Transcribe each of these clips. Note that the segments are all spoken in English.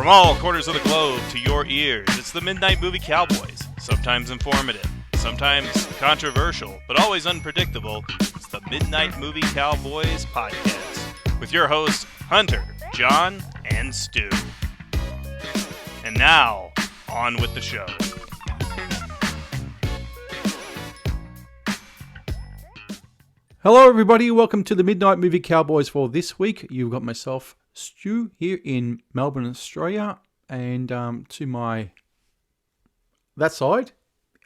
all corners of the globe to your ears, it's the Midnight Movie Cowboys. Sometimes informative, sometimes controversial, but always unpredictable. It's the Midnight Movie Cowboys podcast with your hosts, Hunter, John, and Stu. And now, on with the show. Hello everybody, welcome to the Midnight Movie Cowboys for this week. You've got myself, Stu, here in Melbourne, Australia, and to my that side,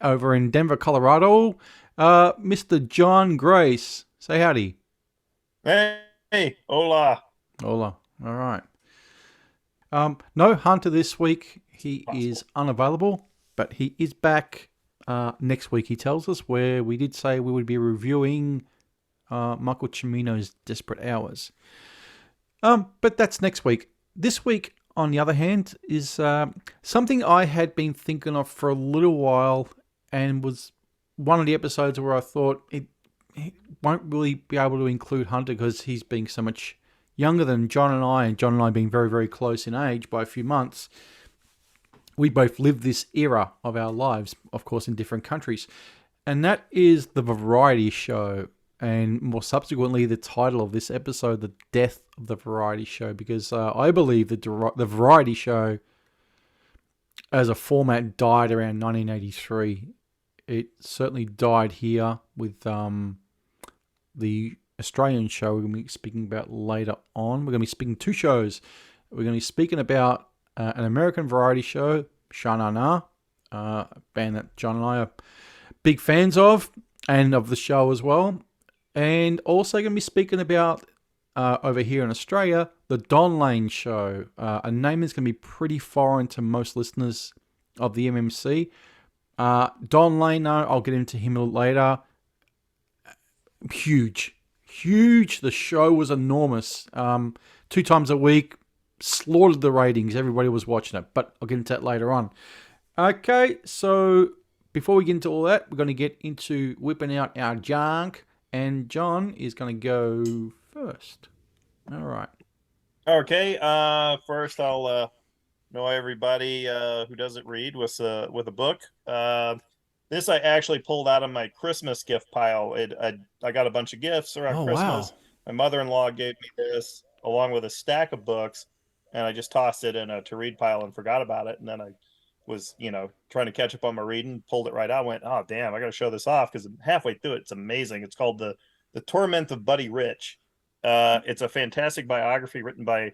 over in Denver, Colorado, Mr. John Grace. Say howdy. Hey, hola. Hola, all right. No Hunter this week. He is unavailable, but he is back next week, he tells us, where we did say we would be reviewing Michael Cimino's Desperate Hours. But that's next week. This week, on the other hand, is something I had been thinking of for a little while and was one of the episodes where I thought it won't really be able to include Hunter because he's being so much younger than John and John and I being very, very close in age by a few months. We both lived this era of our lives, of course, in different countries. And that is the variety show. And more subsequently, the title of this episode, The Death of the Variety Show, because I believe the variety show as a format died around 1983. It certainly died here with the Australian show we're going to be speaking about later on. We're going to be speaking two shows. We're going to be speaking about an American variety show, Sha Na Na, a band that John and I are big fans of, and of the show as well. And also going to be speaking about, over here in Australia, the Don Lane Show. A name that's going to be pretty foreign to most listeners of the MMC. Don Lane, I'll get into him a little later. Huge. The show was enormous. 2 times a week, slaughtered the ratings. Everybody was watching it. But I'll get into that later on. Okay, so before we get into all that, we're going to get into whipping out our junk. And John is going to go first. All right. Okay. First, I'll annoy everybody who doesn't read with a book. This I actually pulled out of my Christmas gift pile. I got a bunch of gifts around Christmas. Wow. My mother-in-law gave me this along with a stack of books, and I just tossed it in a to-read pile and forgot about it. And then I was, trying to catch up on my reading, pulled it right out, went, oh, damn, I got to show this off because halfway through it's amazing. It's called The Torment of Buddy Rich. It's a fantastic biography written by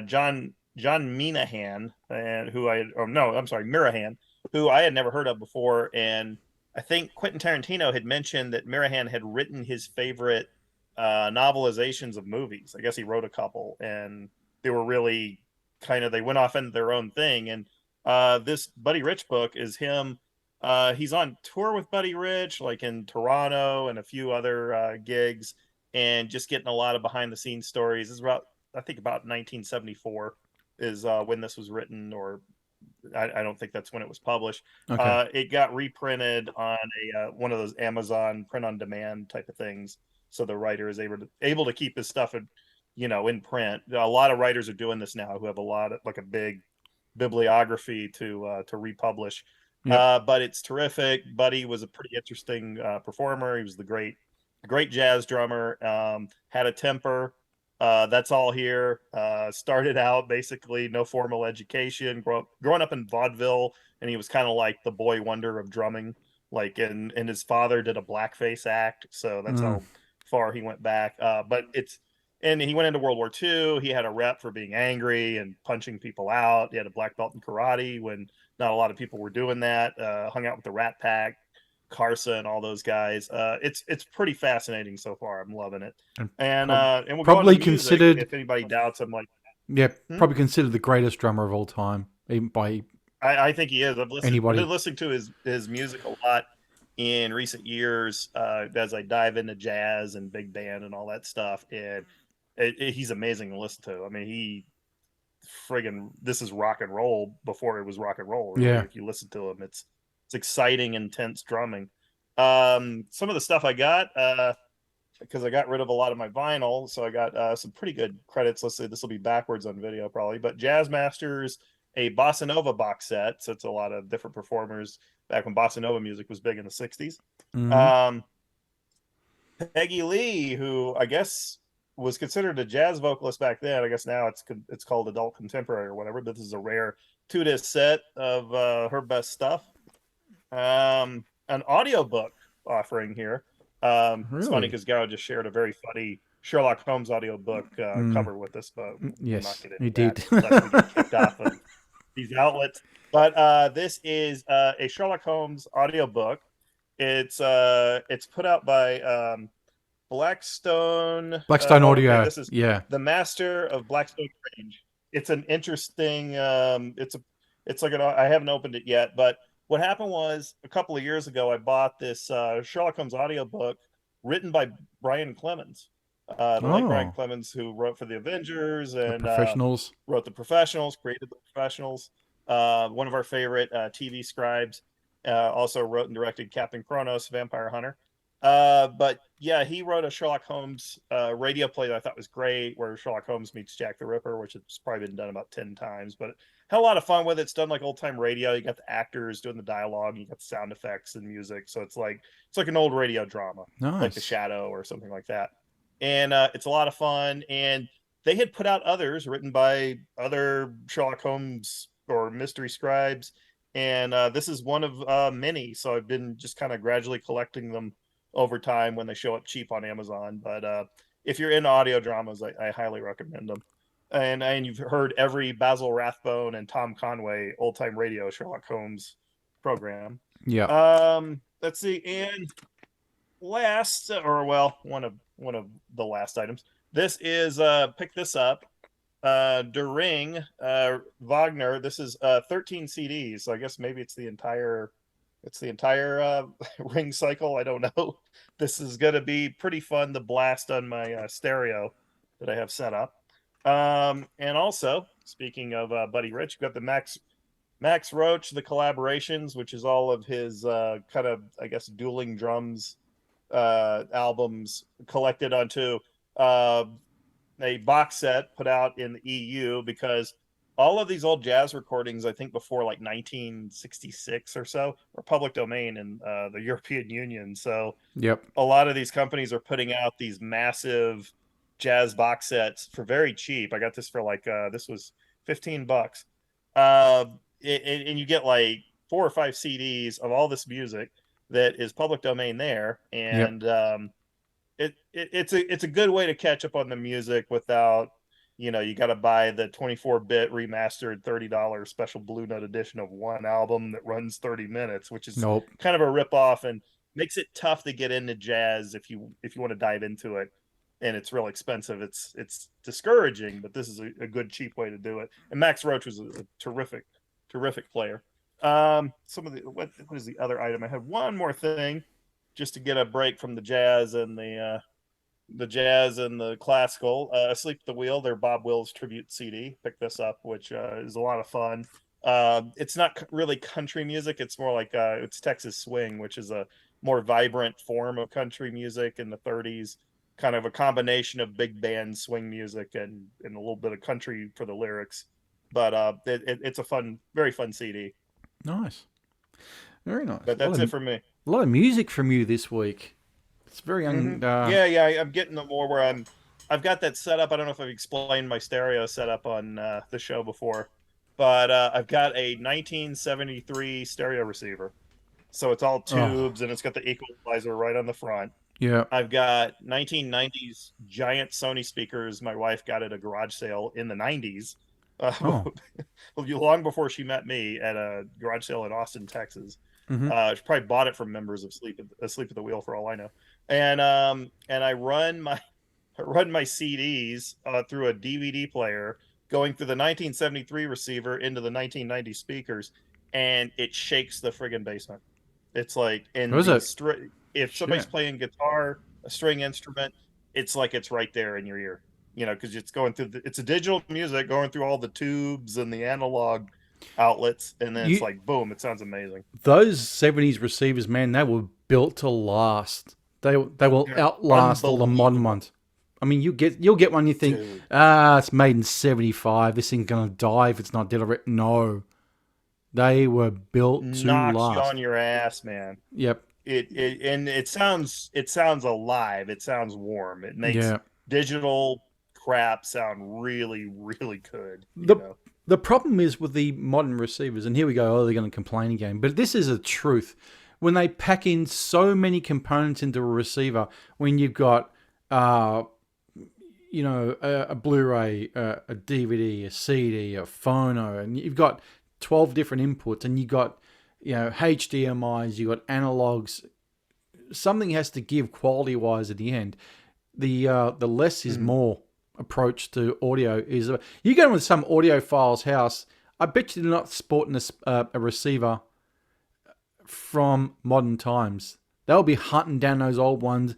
John Minahan, Mirahan, who I had never heard of before. And I think Quentin Tarantino had mentioned that Mirahan had written his favorite novelizations of movies. I guess he wrote a couple, and they were really they went off into their own thing. And this Buddy Rich book is him. He's on tour with Buddy Rich, like in Toronto and a few other gigs, and just getting a lot of behind the scenes stories. This is about 1974 is when this was written, or I don't think that's when it was published. Okay. It got reprinted on one of those Amazon print on demand type of things, so the writer is able to keep his stuff in print. A lot of writers are doing this now who have a big bibliography to republish. Yep. But it's terrific. Buddy was a pretty interesting performer. He was the great jazz drummer. Had a temper. That's all here. Started out basically no formal education. Growing up in vaudeville, and he was kind of like the boy wonder of drumming. And his father did a blackface act, so that's how far he went back. And he went into World War II. He had a rep for being angry and punching people out. He had a black belt in karate when not a lot of people were doing that. Hung out with the Rat Pack, Carson, all those guys. It's pretty fascinating so far. I'm loving it. And we'll probably go into music. Considered. If anybody doubts, I'm like, probably considered the greatest drummer of all time, even by. I think he is. I've been listening to his music a lot in recent years as I dive into jazz and big band and all that stuff. And he's amazing to listen to. I mean, this is rock and roll before it was rock and roll. Really. If you listen to him, it's exciting, intense drumming. Some of the stuff I got, because I got rid of a lot of my vinyl, so I got some pretty good credits. Let's see, this will be backwards on video probably, but Jazz Masters, a Bossa Nova box set. So it's a lot of different performers back when Bossa Nova music was big in the 60s. Um, Peggy Lee, who I guess was considered a jazz vocalist back then. I guess now it's called adult contemporary or whatever. But this is a rare 2-disc set of her best stuff. An audiobook offering here. Really? It's funny because Garo just shared a very funny Sherlock Holmes audiobook cover with us, but yes, he did. We get kicked off of these outlets. But this is a Sherlock Holmes audiobook. It's put out by Blackstone Audio. Okay, this is the Master of Blackstone Range. It's an interesting. It's like I haven't opened it yet, but what happened was a couple of years ago I bought this Sherlock Holmes audiobook written by Brian Clemens, the late Brian Clemens, who wrote for the Avengers and the Professionals. Wrote the Professionals, created the Professionals. One of our favorite TV scribes. Also wrote and directed Captain Kronos, Vampire Hunter. But yeah, he wrote a Sherlock Holmes radio play that I thought was great, where Sherlock Holmes meets Jack the Ripper, which has probably been done about 10 times, but had a lot of fun with it. It's done like old time radio. You got the actors doing the dialogue, you got the sound effects and music. So it's like an old radio drama, like The Shadow or something like that. And it's a lot of fun. And they had put out others written by other Sherlock Holmes or mystery scribes. And this is one of many. So I've been just kind of gradually collecting them over time when they show up cheap on Amazon. But if you're into audio dramas, I highly recommend them. And you've heard every Basil Rathbone and Tom Conway old time radio Sherlock Holmes program. Yeah. Let's see. And last, or well, one of the last items. This is pick this up. Der Ring, Wagner. This is 13 CDs. So I guess maybe it's the entire Ring cycle. I don't know. This is gonna be pretty fun to blast on my stereo that I have set up. And also, speaking of Buddy Rich, you've got the Max Roach, the collaborations, which is all of his kind of, I guess, dueling drums albums collected onto a box set put out in the EU, because all of these old jazz recordings, I think before like 1966 or so, are public domain in the European Union. So a lot of these companies are putting out these massive jazz box sets for very cheap. I got this for like this was $15. And you get like 4 or 5 CDs of all this music that is public domain there. And it's a good way to catch up on the music without, you got to buy the 24-bit remastered $30 special Blue Note edition of one album that runs 30 minutes, which is kind of a ripoff and makes it tough to get into jazz if you want to dive into it. And it's real expensive. It's discouraging, but this is a good cheap way to do it. And Max Roach was a terrific player. What is the other item? I had one more thing just to get a break from the jazz and the classical. Asleep at the Wheel, their Bob Wills tribute CD. Pick this up, which is a lot of fun. It's not really country music. It's more like it's Texas swing, which is a more vibrant form of country music in the 30s. Kind of a combination of big band swing music and a little bit of country for the lyrics. But it's a very fun CD. Nice. Very nice. But that's it for me. A lot of music from you this week. It's very young. Yeah. I'm getting the more where I've got that set up. I don't know if I've explained my stereo setup on the show before, but I've got a 1973 stereo receiver. So it's all tubes and it's got the equalizer right on the front. Yeah. I've got 1990s giant Sony speakers my wife got at a garage sale in the 90s. Long before she met me at a garage sale in Austin, Texas. She probably bought it from members of Asleep at the Wheel for all I know. And I run my CDs through a DVD player going through the 1973 receiver into the 1990 speakers, and it shakes the friggin' basement. It's like if somebody's playing guitar, a string instrument, it's like it's right there in your ear, because it's going through it's a digital music going through all the tubes and the analog outlets, and then it's like boom, it sounds amazing. Those 70s receivers, man, they were built to last. They will They're outlast all the modern unbelievable. ones. I mean, you'll get one you think, Dude. it's made in 75. This thing's gonna die if it's not delivered. No, they were built to Knocks you last. on your ass, man. Yep. It sounds alive. It sounds warm. It makes Yeah. digital crap sound really, really good. The problem is with the modern receivers, and here we go, they're going to complain again, but this is a truth. When they pack in so many components into a receiver, when you've got, a Blu-ray, a DVD, a CD, a phono, and you've got 12 different inputs, and you've got, HDMIs, you've got analogs, something has to give quality-wise at the end. The less is more approach to audio is you go with some audiophile's house. I bet you they're not sporting a receiver from modern times. They'll be hunting down those old ones,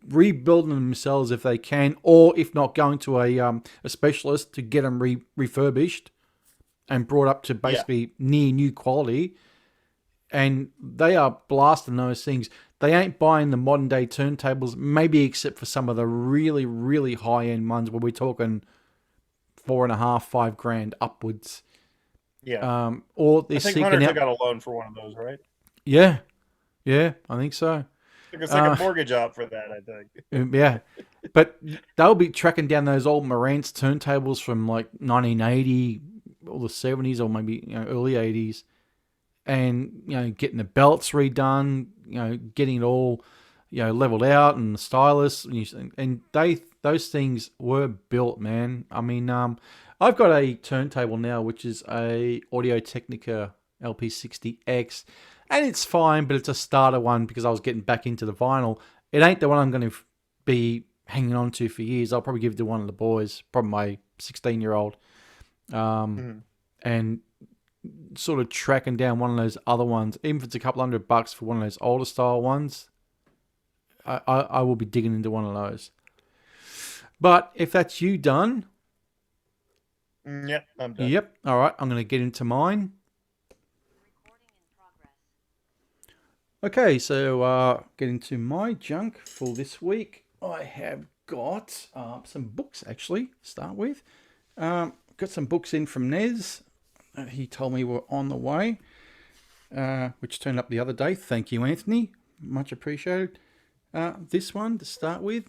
rebuilding them themselves if they can, or if not, going to a specialist to get them refurbished and brought up to basically near new quality. And they are blasting those things. They ain't buying the modern day turntables, maybe except for some of the really, really high end ones where we're talking $4.5, $5,000 upwards. Yeah. Or they're I think seeking Hunter out. took out a loan for one of those, right? Yeah, I think so. Took a second mortgage out for that, I think. Yeah, but they'll be tracking down those old Marantz turntables from like 1980 or the 70s or maybe early 80s. And getting the belts redone, getting it all, leveled out and the stylus, and those things were built, man. I mean, I've got a turntable now, which is a Audio-Technica LP60X, and it's fine, but it's a starter one because I was getting back into the vinyl. It ain't the one I'm going to be hanging on to for years. I'll probably give it to one of the boys, probably my 16-year-old, and sort of tracking down one of those other ones, even if it's a couple $100 for one of those older style ones, I will be digging into one of those. But if that's you done, Yep, I'm done. Yep. All right, I'm going to get into mine. Okay, so getting to my junk for this week, I have got some books actually. To start with, got some books in from Nez. He told me were on the way, which turned up the other day. Thank you, Anthony. Much appreciated. This one to start with.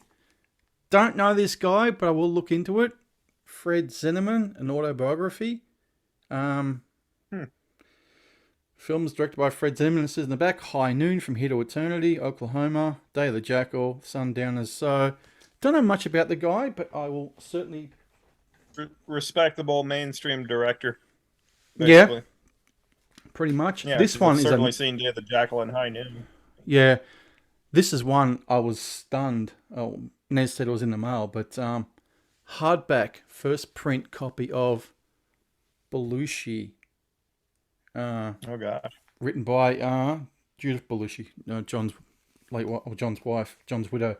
Don't know this guy, but I will look into it. Fred Zinnemann, an autobiography. Films directed by Fred Zinnemann. It says in the back, High Noon, From Here to Eternity, Oklahoma, Day of the Jackal, Sundowners. So, don't know much about the guy, but I will certainly... Respectable mainstream director. Basically. Yeah, pretty much. Yeah, this one I've is certainly seen Day of the Jackal and High Noon. Yeah, this is one I was stunned. Oh, Nez said it was in the mail, but hardback first print copy of Belushi. Oh gosh. Written by Judith Belushi, John's wife, John's widow.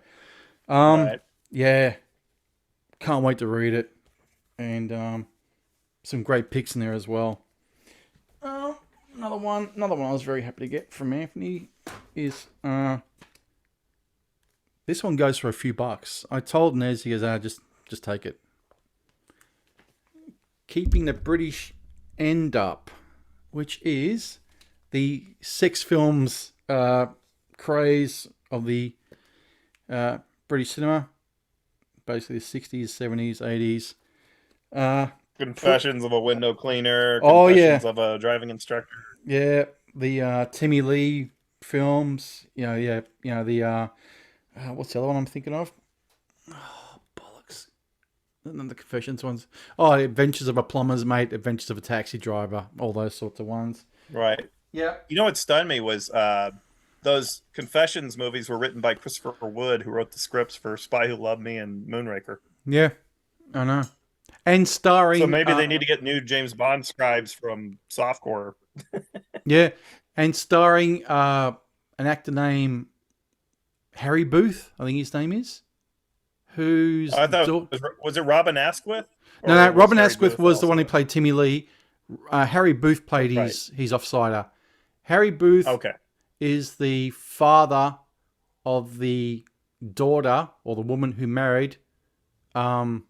Right. Yeah, can't wait to read it, and some great pics in there as well. Another one I was very happy to get from Anthony is this one goes for a few bucks. I told Nez, he goes, just take it. Keeping the British End Up, which is the sex films craze of the British cinema, basically the 60s, 70s, 80s. Confessions of a window cleaner. Confessions of a driving instructor. Yeah, the Timmy Lee films. The what's the other one I'm thinking of? Oh, bollocks! None of the Confessions ones. Oh, Adventures of a Plumber's Mate, Adventures of a Taxi Driver, all those sorts of ones. Right. Yeah. You know what stunned me was those Confessions movies were written by Christopher Wood, who wrote the scripts for Spy Who Loved Me and Moonraker. Yeah, I know. And starring... So maybe they need to get new James Bond scribes from softcore. Yeah, and starring an actor named Harry Booth, I think his name is. Who's... I thought, was it Robin Asquith? No, Robin Asquith was the one who played Timmy Lee. Harry Booth played his offsider. Harry Booth is the father of the daughter or the woman who married the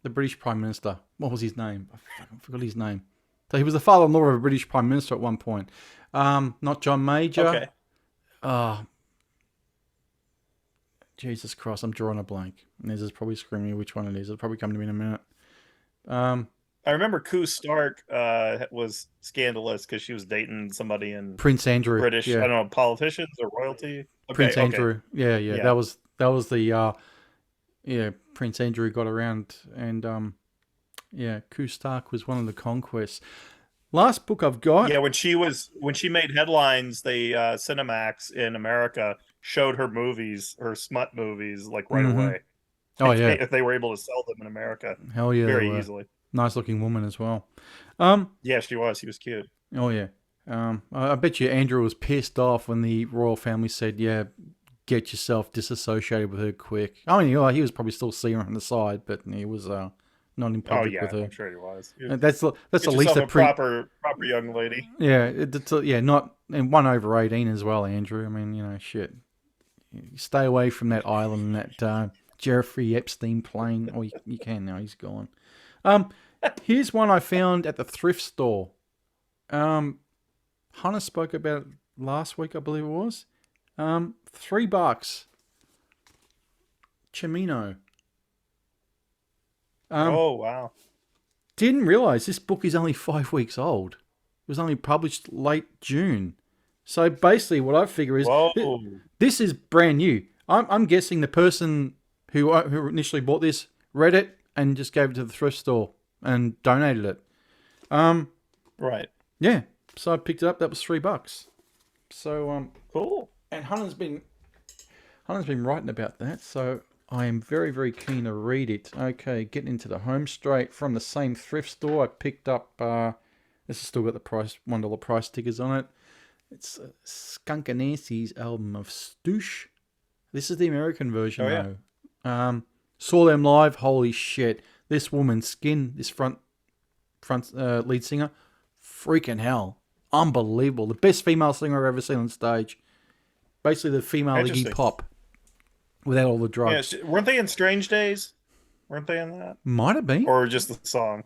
British Prime Minister. What was his name? I forgot his name. So he was the father-in-law of a British Prime Minister at one point. Not John Major. Okay. Jesus Christ, I'm drawing a blank. And this is probably screaming me which one it is. It'll probably come to me in a minute. I remember Koo Stark was scandalous because she was dating somebody in Prince Andrew. British, Yeah. I don't know, politicians or royalty. Okay, Prince Andrew. Yeah. Yeah. That was the Prince Andrew got around, and Koo Stark was one of the conquests. Last book I've got. Yeah, when she made headlines, they Cinemax in America showed her movies, her smut movies, like right away. Oh yeah, if they were able to sell them in America, hell yeah, very easily. Nice looking woman as well. Yeah, she was. He was cute. Oh yeah. I bet you Andrew was pissed off when the royal family said, "Yeah, get yourself disassociated with her quick." I mean, he was probably still seeing her on the side, but he was not in public with her. I'm sure he was. That's at least a proper young lady. Yeah, not and 1 over 18 as well, Andrew. I mean, shit. Stay away from that island, that Jeffrey Epstein plane. Oh, you can now. He's gone. Here's one I found at the thrift store. Hannah spoke about it last week, I believe it was. $3. Chimino. Oh, wow. Didn't realize this book is only 5 weeks old. It was only published late June. So basically what I figure is this is brand new. I'm guessing the person who initially bought this read it and just gave it to the thrift store and donated it. Right. Yeah. So I picked it up. That was $3. So cool. And Hannah's been writing about that. So I am very, very keen to read it. Okay, getting into the home straight from the same thrift store. I picked up. This has still got the $1 price stickers on it. It's Skunk Anansi's album of Stoosh. This is the American version, though. Saw them live. Holy shit! This woman's skin, this front lead singer, freaking hell, unbelievable. The best female singer I've ever seen on stage. Basically, the female Iggy Pop, without all the drugs. Yeah, weren't they in Strange Days? Weren't they in that? Might have been, or just the song.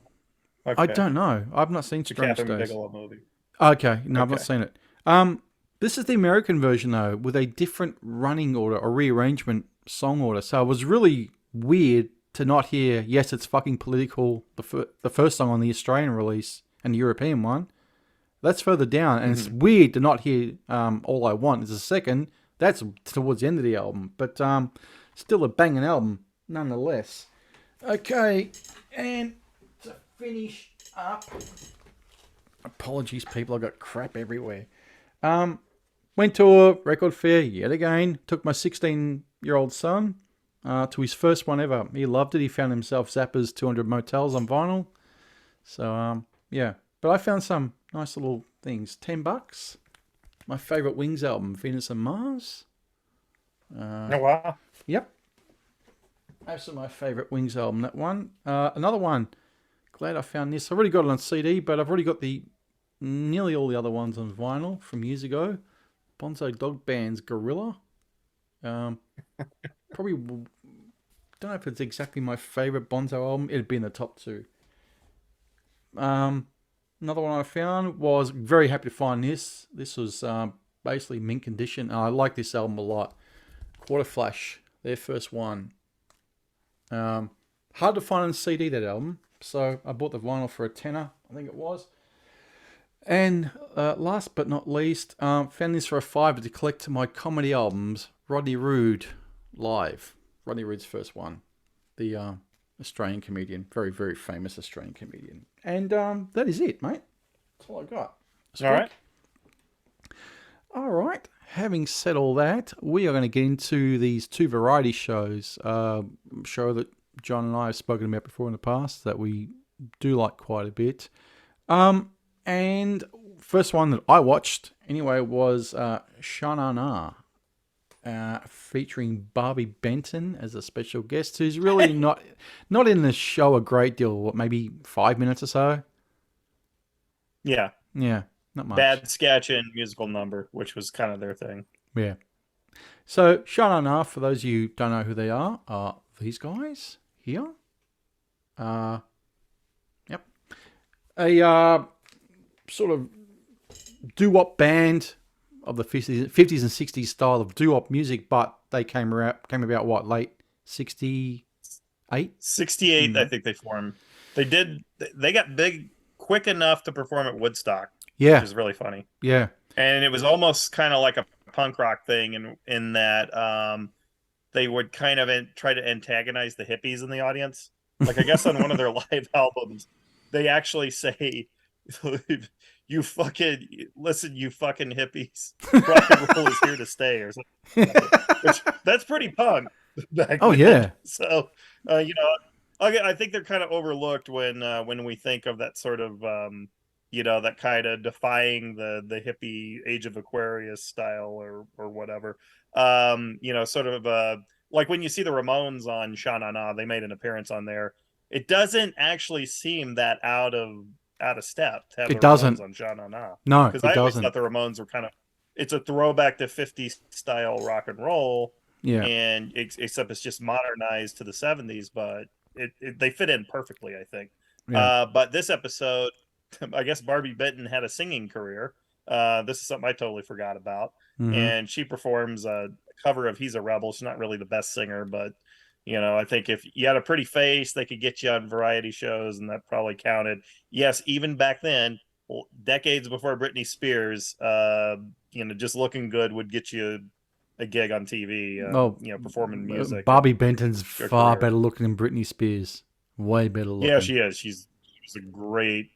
Okay. I don't know. I've not seen Strange Days. Bigelow movie. Okay, no, I've not seen it. This is the American version, though, with a different running order or rearrangement song order. So it was really weird to not hear, yes, it's fucking political, the first song on the Australian release and the European one. That's further down, and it's weird to not hear All I Want is the second. That's towards the end of the album, but still a banging album, nonetheless. Okay, and to finish up... Apologies, people, I got crap everywhere. Went to a record fair yet again. Took my 16-year-old son to his first one ever. He loved it. He found himself Zappa's 200 Motels on vinyl. So, yeah. But I found some nice little things. $10. My favourite Wings album, Venus and Mars. Oh, wow. Yep. Absolutely my favourite Wings album, that one. Another one. Glad I found this. I've already got it on CD, but I've already got nearly all the other ones on vinyl from years ago. Bonzo Dog Band's Gorilla. Probably don't know if it's exactly my favourite Bonzo album. It'd be in the top 2. Another one I found was very happy to find this. This was basically mint condition. I like this album a lot. Quarter Flash, their first one. Hard to find on CD, that album. So I bought the vinyl for $10, I think it was. And last but not least, found this for a $5 to collect my comedy albums. Rodney Rude live. Rodney Rude's first one. The Australian comedian. Very, very famous Australian comedian. And that is it, mate. That's all I got. All right. All right. Having said all that, we are going to get into these 2 variety shows. Show that John and I have spoken about before in the past that we do like quite a bit. And first one that I watched anyway was Sha Na Na, featuring Barbie Benton as a special guest, who's really not in the show a great deal. Maybe 5 minutes or so. Yeah, not much. Bad sketch and musical number, which was kind of their thing. Yeah. So Sha Na Na, for those of you who don't know who they are these guys here. Yep. A sort of doo-wop band of the 50s and 60s style of doo-wop music, but they came about what, late 68? 68, I think they formed. They got big quick enough to perform at Woodstock, Yeah. which is really funny. Yeah. And it was almost kind of like a punk rock thing in that they would kind of try to antagonize the hippies in the audience. Like, I guess on one of their live albums, they actually say, you fucking hippies, rock and roll is here to stay, or something. Which, that's pretty punk back Oh then. yeah. So I think they're kind of overlooked when we think of that sort of that kind of defying the hippie Age of Aquarius style or whatever. Sort of like when you see the Ramones on Sha Na Na, they made an appearance on there. It doesn't actually seem that out of step to have It the doesn't. Ramones on Sha Na Na. No, Because it I always doesn't. thought the Ramones were kind of, it's a throwback to 50s style rock and roll. Yeah. And except it's just modernized to the 70s, but they fit in perfectly, I think. Yeah. But this episode, I guess Barbie Benton had a singing career. This is something I totally forgot about. Mhm. And she performs a cover of He's a Rebel. She's not really the best singer, but I think if you had a pretty face, they could get you on variety shows, and that probably counted. Yes, even back then, decades before Britney Spears, just looking good would get you a gig on TV, performing music. Barbie Benton's far career. better looking than Britney Spears. Way better looking. Yeah, she is. She's a great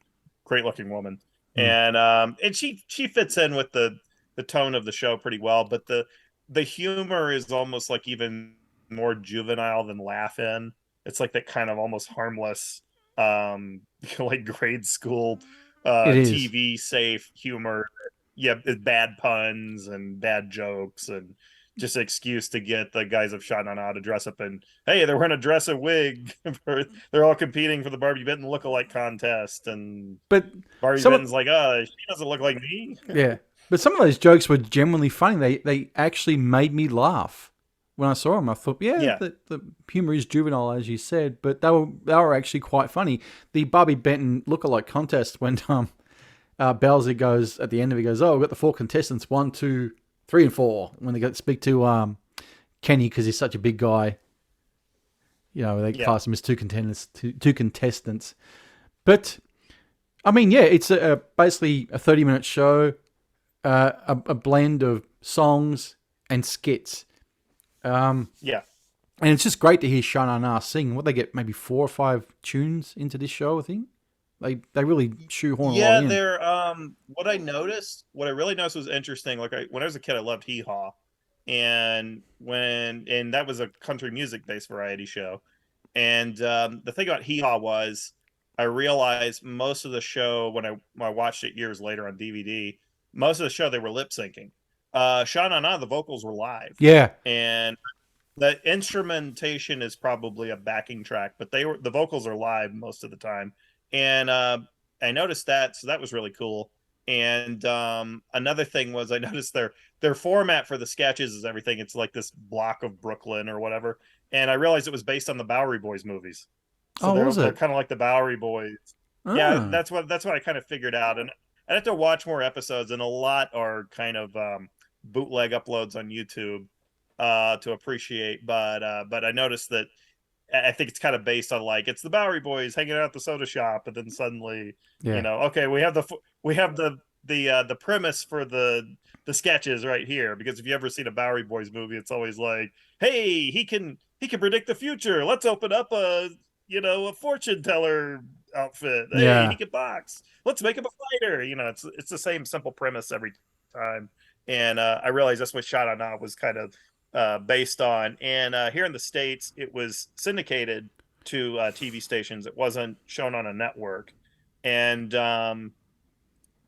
looking woman. And she fits in with the tone of the show pretty well, but the humor is almost like even more juvenile than Laugh-In. It's like that kind of almost harmless like grade school TV safe humor. Yeah, bad puns and bad jokes and just an excuse to get the guys of Sha Na Na to dress up in, hey, they're wearing a dress and wig. They're all competing for the Barbie Benton lookalike contest, and but Barbie Benton's like, she doesn't look like me. Yeah, but some of those jokes were genuinely funny. They actually made me laugh when I saw them. I thought, the humor is juvenile, as you said, but they were actually quite funny. The Barbie Benton lookalike contest, when Bowser goes at the end of it, goes, "Oh, we've got the 4 contestants, 1, 2, 3, and 4." When they go to speak to Kenny, because he's such a big guy, they class him as two contestants. But I mean, it's basically a 30-minute show, a blend of songs and skits. And it's just great to hear Sha Na Na sing. What they get, maybe 4 or 5 tunes into this show, I think. They really shoehorn a lot in. They're what I really noticed was interesting. Like when I was a kid, I loved Hee Haw, and that was a country music based variety show. And the thing about Hee Haw was, I realized most of the show when I watched it years later on DVD, most of the show they were lip syncing. Sha Na Na, the vocals were live. Yeah, and the instrumentation is probably a backing track, but the vocals are live most of the time. And I noticed that, so that was really cool. And another thing was, I noticed their format for the sketches is everything. It's like this block of Brooklyn or whatever. And I realized it was based on the Bowery Boys movies. So they're kind of like the Bowery Boys. Oh. Yeah, that's what I kind of figured out. And I'd have to watch more episodes, and a lot are kind of bootleg uploads on YouTube to appreciate. But I noticed that I think it's kind of based on, like, it's the Bowery Boys hanging out at the soda shop, and then suddenly, okay, we have the premise for the sketches right here. Because if you ever seen a Bowery Boys movie, it's always like, hey, he can predict the future. Let's open up a fortune teller outfit. Hey, he can box. Let's make him a fighter. It's the same simple premise every time. And I realized that's what Sha Na Na was kind of based on. And here in the States, it was syndicated to TV stations. It wasn't shown on a network. And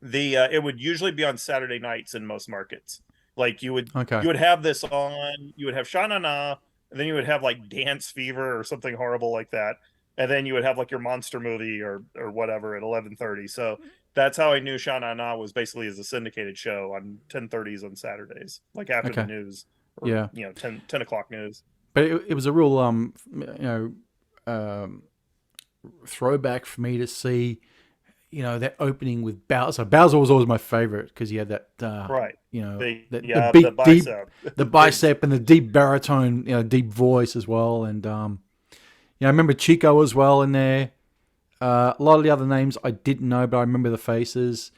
it would usually be on Saturday nights in most markets. Like you would have this on, you would have Sha Na Na, and then you would have like Dance Fever or something horrible like that. And then you would have like your monster movie or whatever at 11:30. So that's how I knew Sha Na Na was basically as a syndicated show on 10:30s on Saturdays, like after the news. or Yeah. 10 o'clock news. But it was a real throwback for me to see, that opening with Bowser. Bowser was always my favorite because he had that, Right. the The deep bicep. the bicep and the deep baritone, deep voice as well. And I remember Chico as well in there. A lot of the other names I didn't know, but I remember the faces.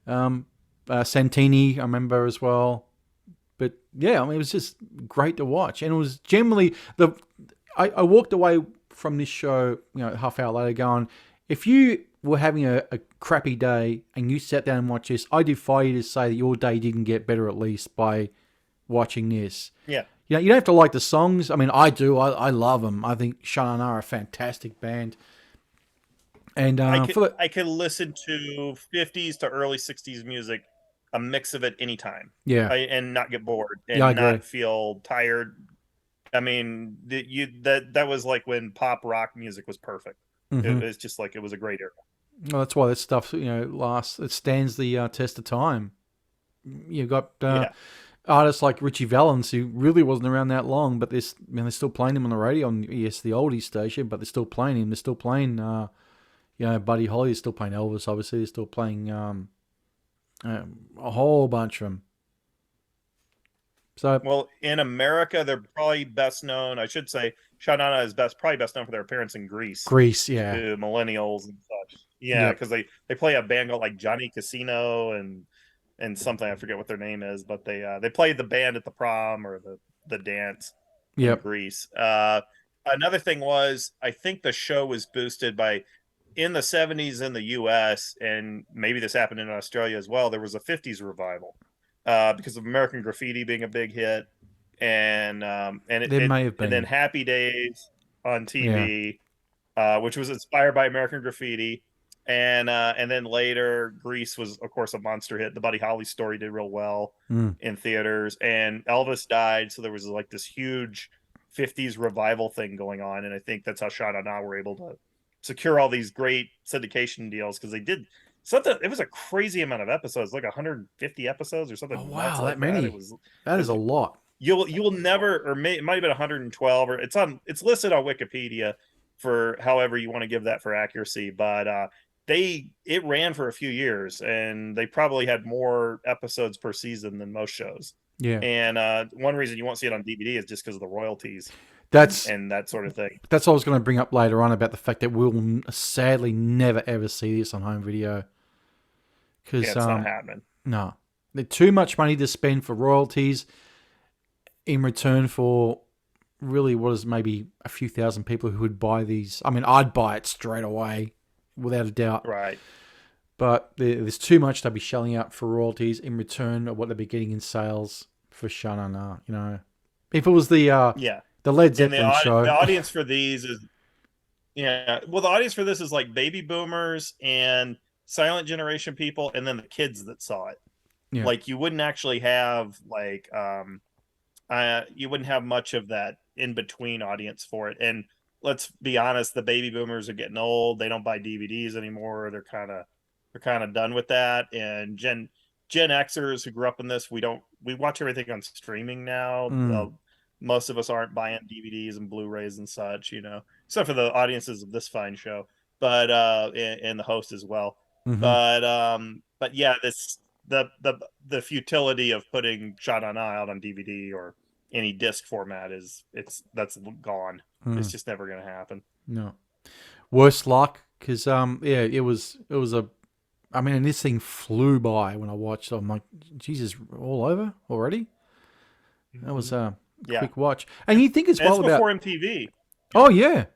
Santini, I remember as well. But yeah, it was just great to watch, and it was generally I walked away from this show, half hour later, going, if you were having a crappy day and you sat down and watched this, I defy you to say that your day didn't get better at least by watching this. Yeah. You don't have to like the songs. I mean, I do. I love them. I think Sha Na Na are a fantastic band. And I could listen to 50s to early 60s music, a mix of it anytime. Yeah. And not get bored and Yeah, I agree. not feel tired. I mean, that was like when pop rock music was perfect. Mm-hmm. It was just like, it was a great era. Well, that's why this stuff, lasts. It stands the test of time. You've got artists like Richie Valens, who really wasn't around that long, but they're still playing him on the radio on, yes, the oldies station, but they're still playing him. They're still playing, Buddy Holly is still playing Elvis, obviously. They're still playing a whole bunch of them. So, well, in America, they're probably best known. I should say, Sha Na Na is probably best known for their appearance in Grease. Yeah. To millennials and such. Yeah, because they play a band called like Johnny Casino and something, I forget what their name is, but they played the band at the prom or the dance. In Grease. Another thing was, I think the show was boosted by, in the 70s in the US, and maybe this happened in Australia as well, there was a 50s revival. Because of American Graffiti being a big hit, and it may have been, and then Happy Days on TV, which was inspired by American Graffiti, and then later Grease was, of course, a monster hit. The Buddy Holly story did real well in theaters, and Elvis died, so there was like this huge 50s revival thing going on, and I think that's how Sha Na Na were able to secure all these great syndication deals, because they did. It was a crazy amount of episodes, like 150 episodes or something. Oh, wow, that many. That is a lot. You will never, or it might have been 112, or it's listed on Wikipedia for however you want to give that for accuracy. But it ran for a few years, and they probably had more episodes per season than most shows. Yeah. And one reason you won't see it on DVD is just because of the royalties. And that sort of thing. That's what I was going to bring up later on, about the fact that we'll sadly never ever see this on home video. Because it's not happening. No, there's too much money to spend for royalties in return for really what is maybe a few thousand people who would buy these. I mean, I'd buy it straight away, without a doubt. Right. But there's too much to be shelling out for royalties in return of what they'd be getting in sales for Sha Na Na. If it was the Led Zeppelin show, the audience for these is the audience for this is like baby boomers and silent generation people, and then the kids that saw it. Yeah. Like, you wouldn't actually have you wouldn't have much of that in between audience for it. And let's be honest, the baby boomers are getting old. They don't buy DVDs anymore. They're kind of done with that. And Gen Xers who grew up in this, we watch everything on streaming now. Most of us aren't buying DVDs and Blu-rays and such, except for the audiences of this fine show, but and the host as well. Mm-hmm. But yeah, the futility of putting Sha Na Na out on DVD or any disc format that's gone. It's just never going to happen. No, worse luck, because it was I mean, and this thing flew by when I watched. I'm like, Jesus, all over already. That was quick watch, and you think as well about before MTV. Oh yeah,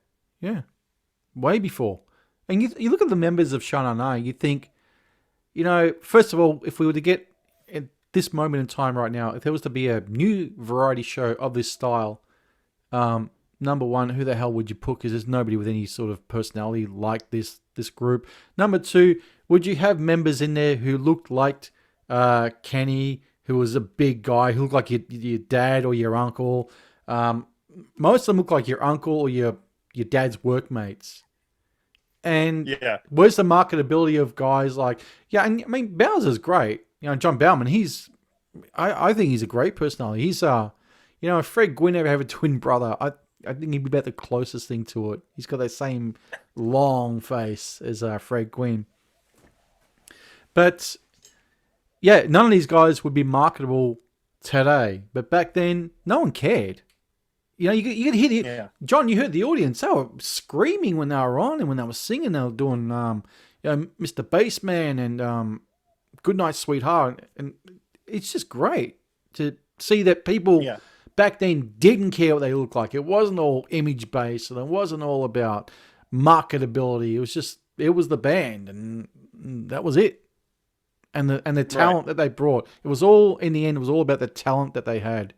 way before. And you look at the members of Sha Na Na, you think, first of all, if we were to get at this moment in time right now, if there was to be a new variety show of this style, number one, who the hell would you put? Because there's nobody with any sort of personality like this group. Number two, would you have members in there who looked like Kenny, who was a big guy, who looked like your dad or your uncle? Most of them look like your uncle or your dad's workmates. And where's the marketability of guys like, and I mean, Bowser's great. John Bowman, I think he's a great personality. He's if Fred Gwynn ever have a twin brother, I think he'd be about the closest thing to it. He's got that same long face as Fred Gwynn. But yeah, none of these guys would be marketable today. But back then, no one cared. You could hear John, you heard the audience. They were screaming when they were on, and when they were singing, they were doing Mr. Bassman and Goodnight Sweetheart. And it's just great to see that people back then didn't care what they looked like. It wasn't all image based, and it wasn't all about marketability. It was the band, and that was it. And the talent that they brought. It was all, in the end, it was all about the talent that they had.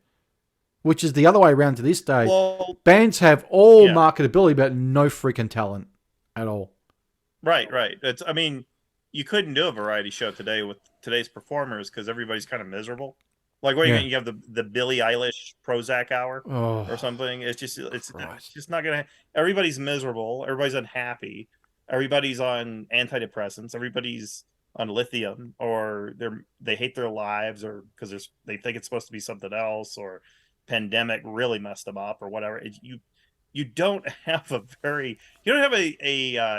Which is the other way around to this day. Well, bands have all marketability, but no freaking talent at all. Right. You couldn't do a variety show today with today's performers because everybody's kind of miserable. Like, what do you mean? You have the Billie Eilish Prozac hour or something. It's just not gonna. Everybody's miserable. Everybody's unhappy. Everybody's on antidepressants. Everybody's on lithium, or they hate their lives, or because they think it's supposed to be something else, or pandemic really messed them up, or whatever. You don't have a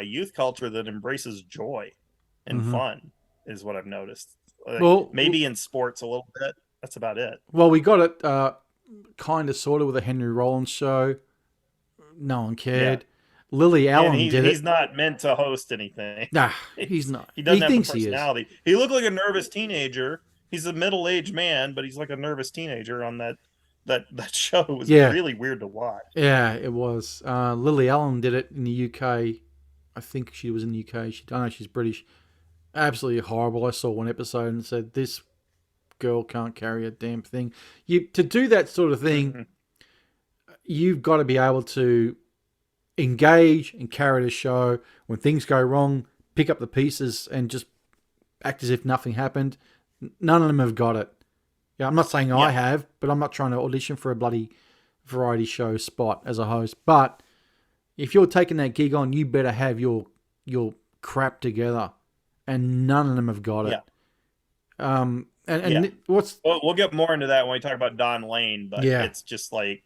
youth culture that embraces joy and fun, is what I've noticed. Maybe in sports a little bit. That's about it. Well, we got it kind of sort of with a Henry Rollins show. No one cared. Yeah. Lily Allen did it. He's not meant to host anything. Nah, he's not. He doesn't have a personality. He looked like a nervous teenager. He's a middle-aged man, but he's like a nervous teenager on that show. It was really weird to watch. Yeah, it was. Lily Allen did it in the UK. I think she was in the UK. I know she's British. Absolutely horrible. I saw one episode and said, this girl can't carry a damn thing. To do that sort of thing, you've got to be able to engage and carry the show. When things go wrong, pick up the pieces and just act as if nothing happened. None of them have got it. Yeah, I'm not saying I have, but I'm not trying to audition for a bloody variety show spot as a host. But if you're taking that gig on, you better have your crap together, and none of them have got it. We'll get more into that when we talk about Don Lane, but it's just like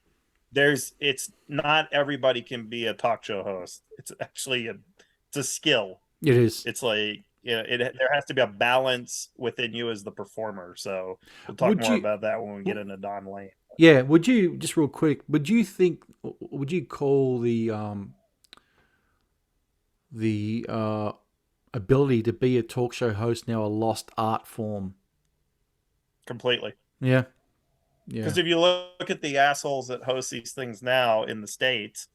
it's not everybody can be a talk show host. It's actually it's a skill. It is. It's like there has to be a balance within you as the performer. So we'll talk more about that when we get into Don Lane. Yeah. Would you, just real quick, would you call the ability to be a talk show host now a lost art form? Completely. Yeah. Because if you look at the assholes that host these things now in the States,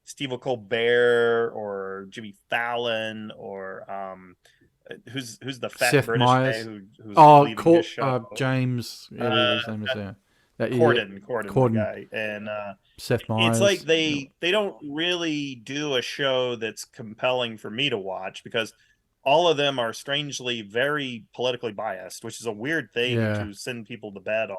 Steve Colbert or Jimmy Fallon or who's the fat Seth British Meyers. guy who's leaving his show? James. Corden guy. And Seth Meyers. It's like they don't really do a show that's compelling for me to watch because all of them are strangely very politically biased, which is a weird thing to send people to bed on.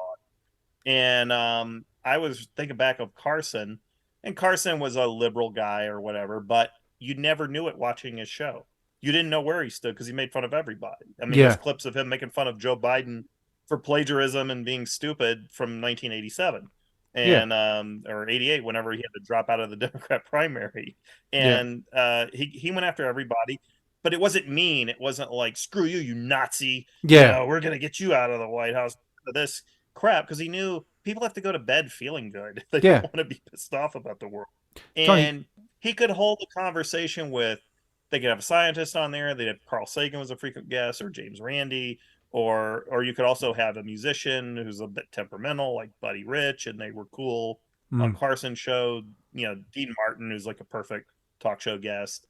And I was thinking back of Carson, and Carson was a liberal guy or whatever, but you never knew it watching his show. You didn't know where he stood because he made fun of everybody. I mean, there's clips of him making fun of Joe Biden for plagiarism and being stupid from 1987 and or 88, whenever he had to drop out of the Democrat primary. And he went after everybody. But it wasn't mean. It wasn't like, screw you, you Nazi. Yeah. We're going to get you out of the White House. This crap. Because he knew people have to go to bed feeling good. They don't want to be pissed off about the world. And he could hold a conversation with, they could have a scientist on there. They'd have Carl Sagan was a frequent guest, or James Randi. Or you could also have a musician who's a bit temperamental, like Buddy Rich, and they were cool on Carson's show. Dean Martin, who's like a perfect talk show guest.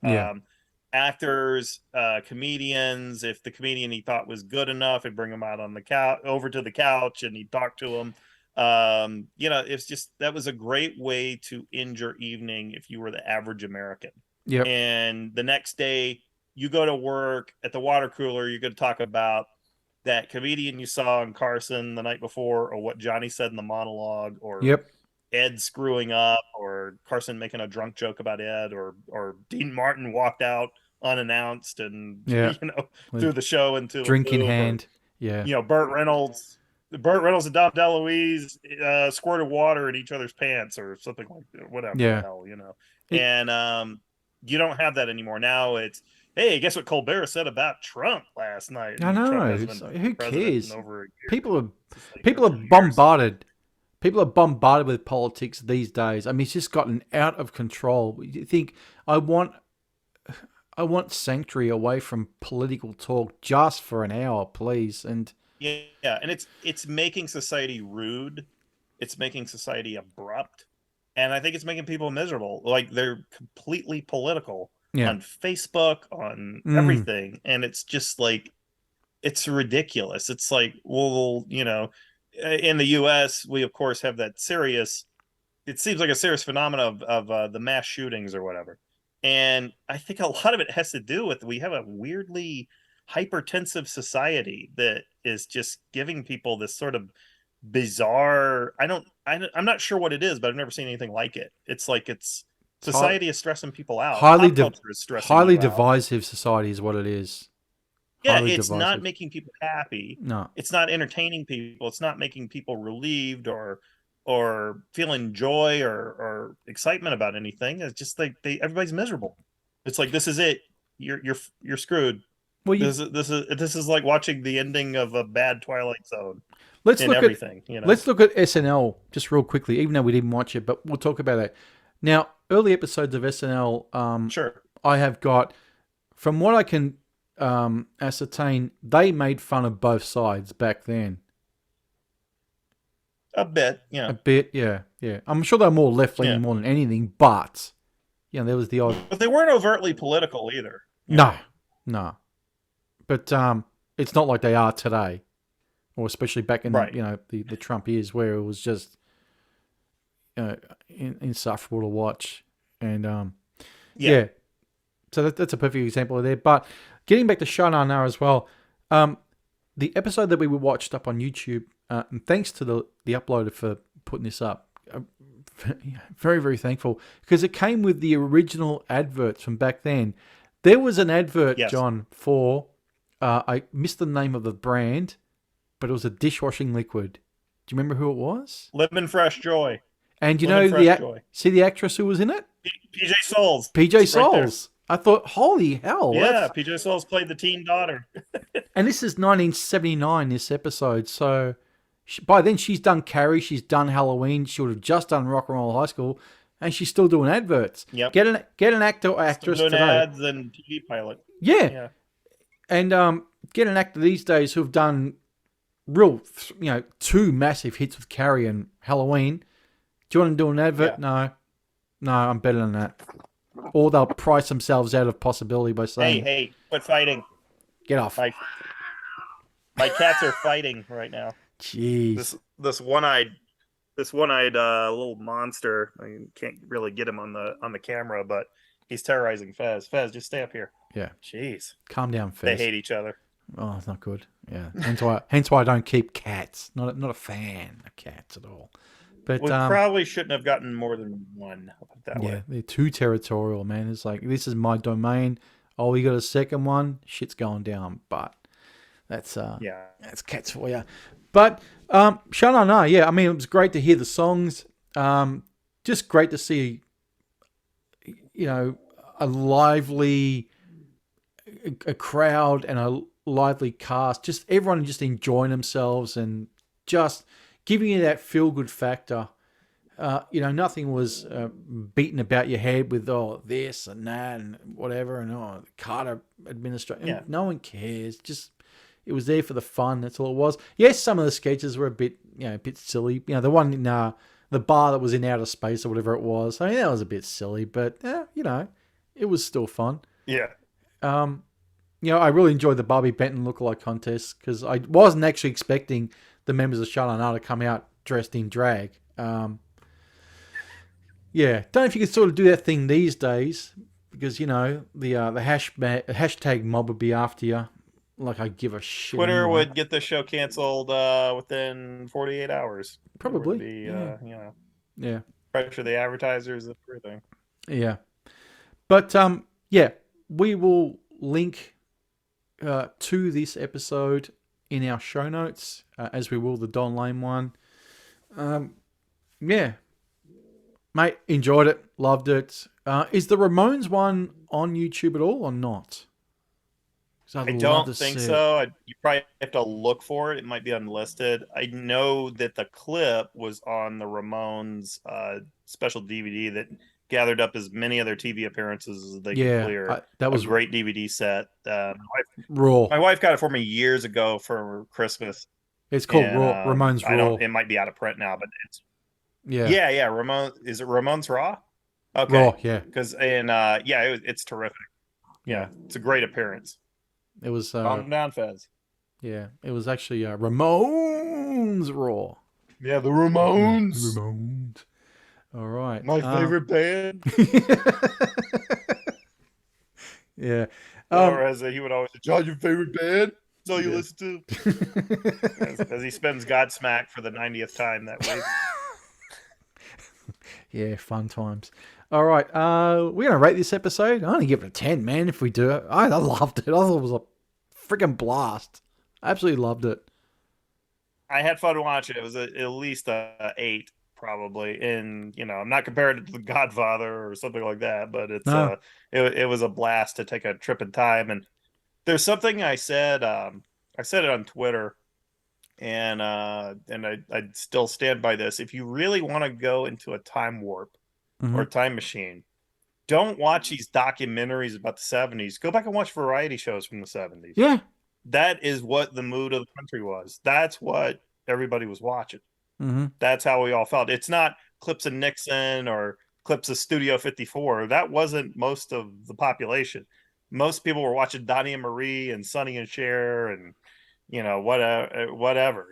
Actors, comedians. If the comedian he thought was good enough, he'd bring him out on the couch, over to the couch, and he'd talk to him. It's just, that was a great way to end your evening if you were the average American. Yep. And the next day, you go to work at the water cooler. You're going to talk about that comedian you saw in Carson the night before, or what Johnny said in the monologue, or Ed screwing up, or Carson making a drunk joke about Ed, or Dean Martin walked out unannounced and threw the show into drink in hand. Burt Reynolds Burt Reynolds and Dom DeLuise squirted water in each other's pants or something like that, whatever the hell, And you don't have that anymore. Now it's, hey, guess what Colbert said about Trump last night? I know. Trump hasn't been Who president cares? in over a year. People are Like people are 13 years. bombarded. People are bombarded with politics these days. I mean, it's just gotten out of control. You think I want sanctuary away from political talk just for an hour, please. And Yeah, and it's making society rude. It's making society abrupt, and I think it's making people miserable. Like they're completely political on Facebook, on everything, and it's just like it's ridiculous. It's like, well, in the U.S., we of course have that serious. It seems like a serious phenomenon of the mass shootings or whatever, and I think a lot of it has to do with we have a weirdly hypertensive society that is just giving people this sort of bizarre. I'm not sure what it is, but I've never seen anything like it. It's like society is stressing people out. Highly Pop culture is stressing highly you out. divisive society is what it is. Yeah, Highly it's divisive. not making people happy. No. It's not entertaining people. It's not making people relieved or feeling joy or excitement about anything. It's just like everybody's miserable. It's like, this is it. You're screwed. Well, This is like watching the ending of a bad Twilight Zone. Let's in look everything. at let's look at SNL just real quickly, even though we didn't watch it, but we'll talk about that. Now, early episodes of SNL, Sure. I have got, from what I can ascertain, they made fun of both sides back then. A bit, yeah. A bit, yeah. I'm sure they're more left-leaning more than anything, but there was the odd. But they weren't overtly political either. No. But it's not like they are today, or especially back in the Trump years where it was just insufferable to watch. And so that's a perfect example of there. But getting back to Sha Na Na as well, the episode that we watched up on YouTube, and thanks to the uploader for putting this up, very, very thankful, because it came with the original adverts from back then. There was an advert, John, for, I missed the name of the brand, but it was a dishwashing liquid. Do you remember who it was? Lemon Fresh Joy. And see the actress who was in it? PJ Souls. PJ Souls. I thought, holy hell. Yeah, PJ Souls played the teen daughter. And this is 1979, this episode. So by then she's done Carrie, she's done Halloween, she would have just done Rock and Roll High School, and she's still doing adverts. Yep. Get an actor or actress doing today. ads and TV pilot. Yeah. And get an actor these days who've done real, two massive hits with Carrie and Halloween. Do you want to do an advert? Yeah. No, I'm better than that. Or they'll price themselves out of possibility by saying, Hey, quit fighting. Get off. My cats are fighting right now. Jeez. This one-eyed little monster. I can't really get him on the camera, but he's terrorizing Fez. Fez, just stay up here. Yeah. Jeez. Calm down, Fez. They hate each other. Oh, it's not good. Yeah. Hence why I don't keep cats. Not a fan of cats at all. But we probably shouldn't have gotten more than one. That way. They're too territorial, man. It's like, this is my domain. Oh, you got a second one? Shit's going down. But that's cats for you. But Sha Na Na, I mean, it was great to hear the songs. Just great to see, a lively a crowd and a lively cast. Just everyone just enjoying themselves and just giving you that feel-good factor. Nothing was beaten about your head with, this and that and whatever, and the Carter administration. Yeah. No one cares. Just, it was there for the fun. That's all it was. Yes, some of the sketches were a bit silly. The one in the bar that was in outer space or whatever it was. I mean, that was a bit silly, but it was still fun. Yeah. I really enjoyed the Barbie Benton lookalike contest because I wasn't actually expecting the members of Sha Na Na to come out dressed in drag. Don't know if you could sort of do that thing these days because, the hashtag mob would be after you. Like, I give a shit. Twitter anyway. would get the show canceled within 48 hours. Probably. Yeah. Pressure the advertisers and everything. Yeah. But, we will link to this episode in our show notes, as we will the Don Lane one. Yeah. Mate, enjoyed it. Loved it. Is the Ramones one on YouTube at all or not? I don't think so. You probably have to look for it. It might be unlisted. I know that the clip was on the Ramones special DVD that gathered up as many of their TV appearances as they could clear. That was a great DVD set. Raw. My wife got it for me years ago for Christmas. It's called Raw. Ramones Raw. It might be out of print now, but it's yeah. Ramon, is it Ramones Raw? Okay, Raw, yeah. Because it's terrific. Yeah, it's a great appearance. It was calm down, Fez. Yeah, it was actually Ramones Raw. Yeah, the Ramones. Ramones. All right. My favorite band. Yeah. Or as he would always say, John, your favorite band? That's all you listen to. As he spends Godsmack for the 90th time that week. Yeah, fun times. All right, we're going to rate this episode. I'm going to give it a 10, man, if we do it. I loved it. I thought it was a freaking blast. I absolutely loved it. I had fun watching it. It was at least a 8, probably. And, I'm not comparing it to The Godfather or something like that, but it was a blast to take a trip in time. And there's something I said it on Twitter, and I still stand by this. If you really want to go into a time warp, or a time machine, don't watch these documentaries about the 70s. Go back and watch variety shows from the 70s. Yeah. That is what the mood of the country was. That's what everybody was watching. Mm-hmm. That's how we all felt. It's not clips of Nixon or clips of Studio 54. That wasn't most of the population. Most people were watching Donnie and Marie and Sonny and Cher and whatever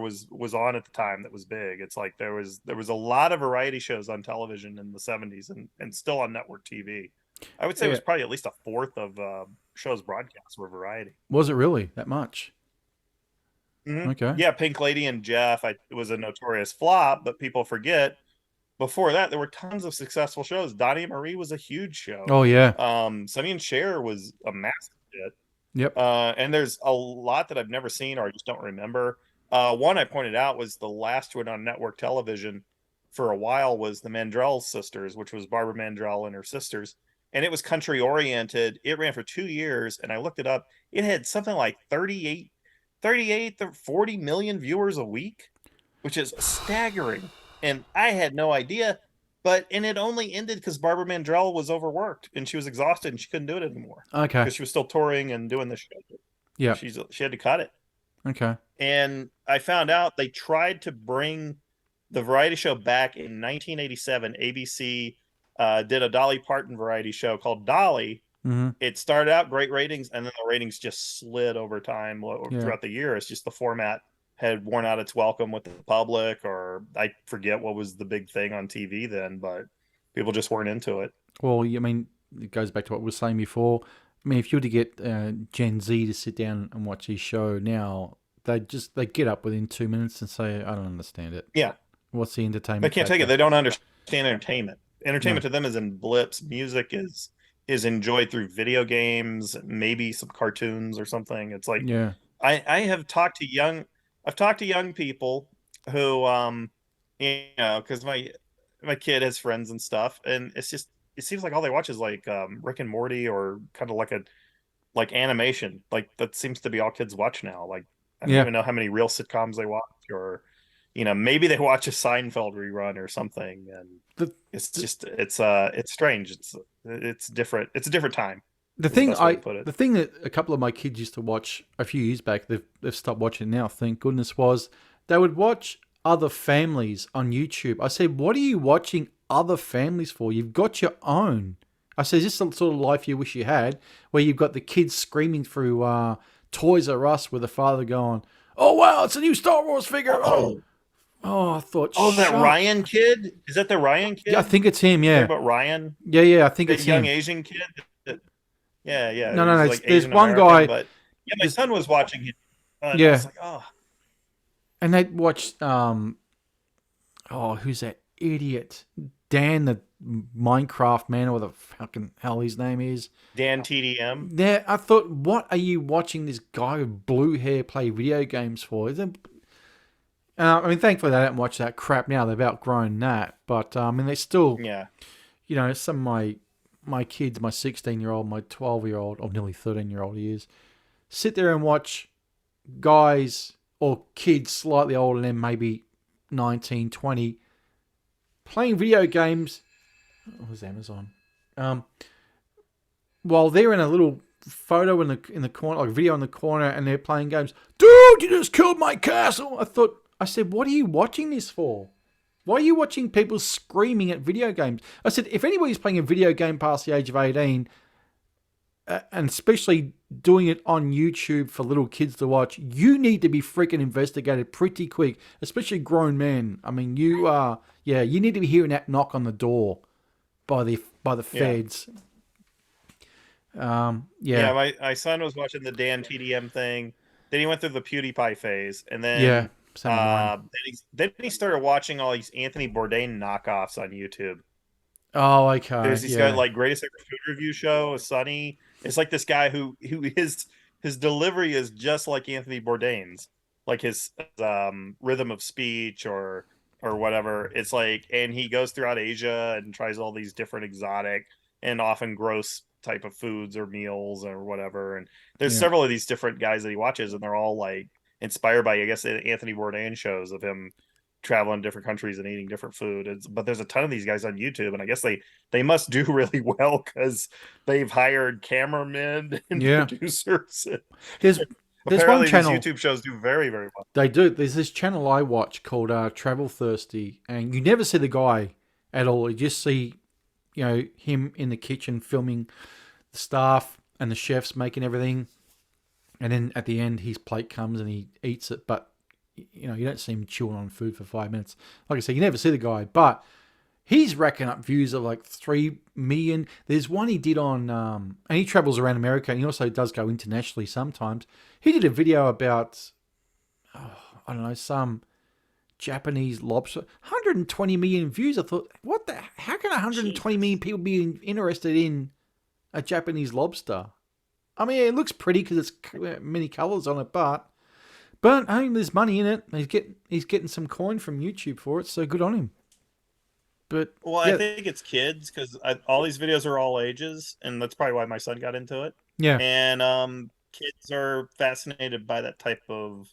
was on at the time that was big. It's like there was a lot of variety shows on television in the 70s and still on network TV. I would say it was probably at least a fourth of shows broadcast were variety. Was it really that much? Mm-hmm. Okay. Yeah, Pink Lady and Jeff, it was a notorious flop, but people forget before that there were tons of successful shows. Donnie and Marie was a huge show. Oh yeah. Sonny and Cher was a massive hit. Yep. And there's a lot that I've never seen or I just don't remember. One I pointed out was the last one on network television for a while was the Mandrel Sisters, which was Barbara Mandrel and her sisters. And it was country oriented. It ran for 2 years, and I looked it up. It had something like 38 to 40 million viewers a week, which is staggering. And I had no idea. And it only ended because Barbara Mandrel was overworked and she was exhausted and she couldn't do it anymore. Okay. Because she was still touring and doing the show. Yeah. She had to cut it. Okay. And I found out they tried to bring the variety show back in 1987. ABC did a Dolly Parton variety show called Dolly. Mm-hmm. It started out great ratings, and then the ratings just slid over time throughout the year. It's just the format had worn out its welcome with the public, or I forget what was the big thing on TV then, but people just weren't into it. Well, I mean, it goes back to what we were saying before. I mean, if you were to get Gen Z to sit down and watch his show now, they get up within 2 minutes and say, I don't understand it. Yeah. What's the entertainment? They can't take it. They don't understand entertainment. Entertainment to them is in blips. Music is enjoyed through video games, maybe some cartoons or something. It's like, I have talked to young people who, because my kid has friends and stuff, and it seems like all they watch is like Rick and Morty or kind of like animation. Like that seems to be all kids watch now. Like I don't even know how many real sitcoms they watch, or maybe they watch a Seinfeld rerun or something. And it's strange. It's different. It's a different time. The thing that a couple of my kids used to watch a few years back, they've stopped watching now, thank goodness, was they would watch other families on YouTube. I said, what are you watching other families for? You've got your own. I said, is this the sort of life you wish you had, where you've got the kids screaming through Toys R Us with the father going, oh wow, it's a new Star Wars figure. Oh, I thought. Oh, that Ryan kid? Is that the Ryan kid? Yeah, I think it's him. Yeah. About Ryan? Yeah, I think it's young him. Asian kid. Yeah. No. Like there's Asian one American, guy. But my son was watching him. Yeah. I was like, oh. And they'd watch. Who's that idiot? Dan Minecraft man, or the fucking hell his name is. Dan TDM. Yeah, I thought, what are you watching this guy with blue hair play video games for? I mean, thankfully they don't watch that crap now. They've outgrown that. But, I mean, they still, Yeah. you know, some of my kids, my 16-year-old, my 12-year-old, or nearly 13-year-old he is, sit there and watch guys or kids slightly older than them, maybe 19, 20, playing video games. What was Amazon? While they're in a little photo in the corner, like video in the corner, and they're playing games. Dude, you just killed my castle. I said, what are you watching this for? Why are you watching people screaming at video games? I said, if anybody's playing a video game past the age of 18, and especially doing it on YouTube for little kids to watch, you need to be freaking investigated pretty quick, especially grown men. I mean, you need to be hearing that knock on the door by the feds. My son was watching the Dan TDM thing. Then he went through the PewDiePie phase, and then then he started watching all these Anthony Bourdain knockoffs on YouTube. Oh, okay. There's this guy like Greatest Ever Food Review Show, Sunny. It's like this guy who his delivery is just like Anthony Bourdain's, like his rhythm of speech or whatever. It's like, and he goes throughout Asia and tries all these different exotic and often gross type of foods or meals or whatever. And there's several of these different guys that he watches, and they're all like inspired by, I guess, Anthony Bourdain shows of him traveling to different countries and eating different food. But there's a ton of these guys on YouTube, and I guess they must do really well because they've hired cameramen and producers. There's one channel. These YouTube shows do very, very well. They do. There's this channel I watch called Travel Thirsty, and you never see the guy at all. You just see, you know, him in the kitchen filming the staff and the chefs making everything, and then at the end his plate comes and he eats it, but you know, you don't see him chewing on food for 5 minutes. Like I said, you never see the guy, but he's racking up views of like 3 million. There's one he did on, and he travels around America, and he also does go internationally sometimes. He did a video about, I don't know, some Japanese lobster. 120 million views. I thought, how can 120 million people be interested in a Japanese lobster? I mean, it looks pretty because it's many colors on it, but I mean, there's money in it. He's getting some coin from YouTube for it, so good on him. But I think it's kids because all these videos are all ages, and that's probably why my son got into it. Yeah, and kids are fascinated by that type of,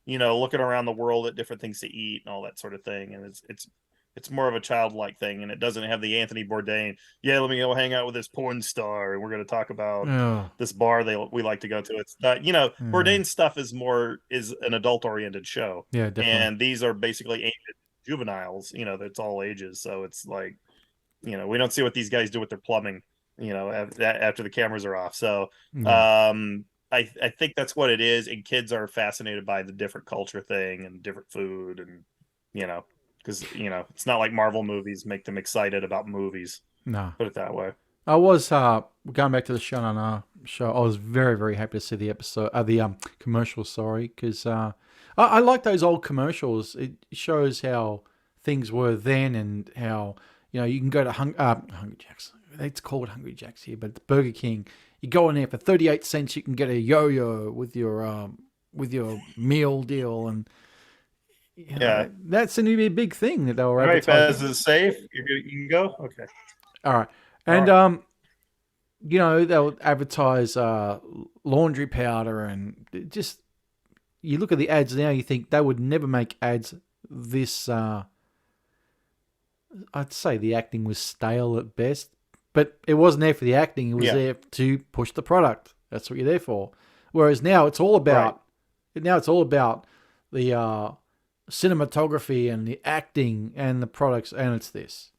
you know, looking around the world at different things to eat and all that sort of thing, and it's more of a childlike thing, and it doesn't have the Anthony Bourdain. Yeah, let me go hang out with this porn star, and we're going to talk about this bar we like to go to. It's you know, Bourdain's stuff is an adult oriented show. Yeah, definitely. And these are basically aimed at juveniles. You know, that's all ages. So it's like, you know, we don't see what these guys do with their plumbing, you know, after the cameras are off. So I think that's what it is. And kids are fascinated by the different culture thing and different food, and you know. Because, you know, it's not like Marvel movies make them excited about movies. No. Put it that way. I was, going back to the Sha Na Na show, I was very, very happy to see the episode, commercial, sorry, because I like those old commercials. It shows how things were then and how, you know, you can go to Hungry Jack's. It's called Hungry Jack's here, but it's Burger King. You go in there for 38 cents, you can get a yo-yo with your meal deal, and you know, that seemed to be a big thing that they were advertising. All right, Faz, is it safe? You can go? Okay. All right. And, you know, they'll advertise laundry powder, and just, you look at the ads now, you think they would never make ads this, I'd say the acting was stale at best, but it wasn't there for the acting. It was there to push the product. That's what you're there for. Whereas now it's all about, the cinematography and the acting and the products, and it's this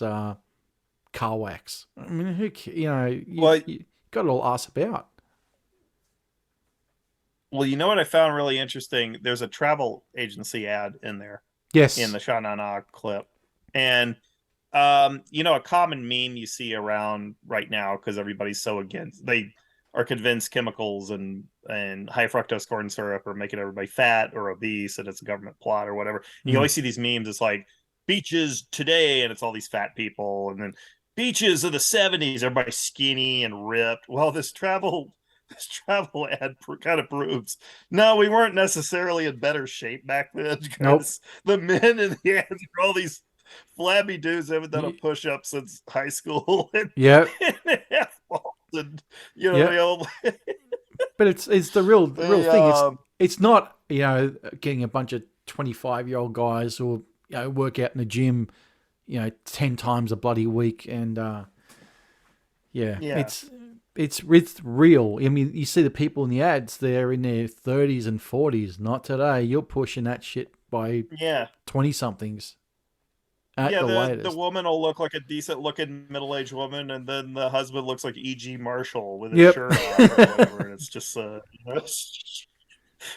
car wax. I mean, you got it all ass about. Well, you know what I found really interesting? There's a travel agency ad in there. Yes. In the Sha Na Na clip. And, you know, a common meme you see around right now, because everybody's so against, they are convinced chemicals and high fructose corn syrup are making everybody fat or obese, and it's a government plot or whatever. You always see these memes. It's like, beaches today, and it's all these fat people, and then beaches of the 70s, everybody's skinny and ripped. Well, this travel ad kind of proves no, we weren't necessarily in better shape back then, Nope. because the men in the ads are all these flabby dudes that haven't done a Y- push-up since high school, and, Yep. and and they Yep. all But it's the real they thing. It's not, getting a bunch of 25-year-old guys who work out in the gym, 10 times a bloody week, and yeah, yeah it's real. I mean, you see the people in the ads, they're in their 30s and 40s. Not today. You're pushing that shit by yeah 20 somethings at yeah, the the latest. woman will look like a decent looking middle-aged woman, and then the husband looks like E.G. Marshall with his Yep. shirt off or whatever. And it's just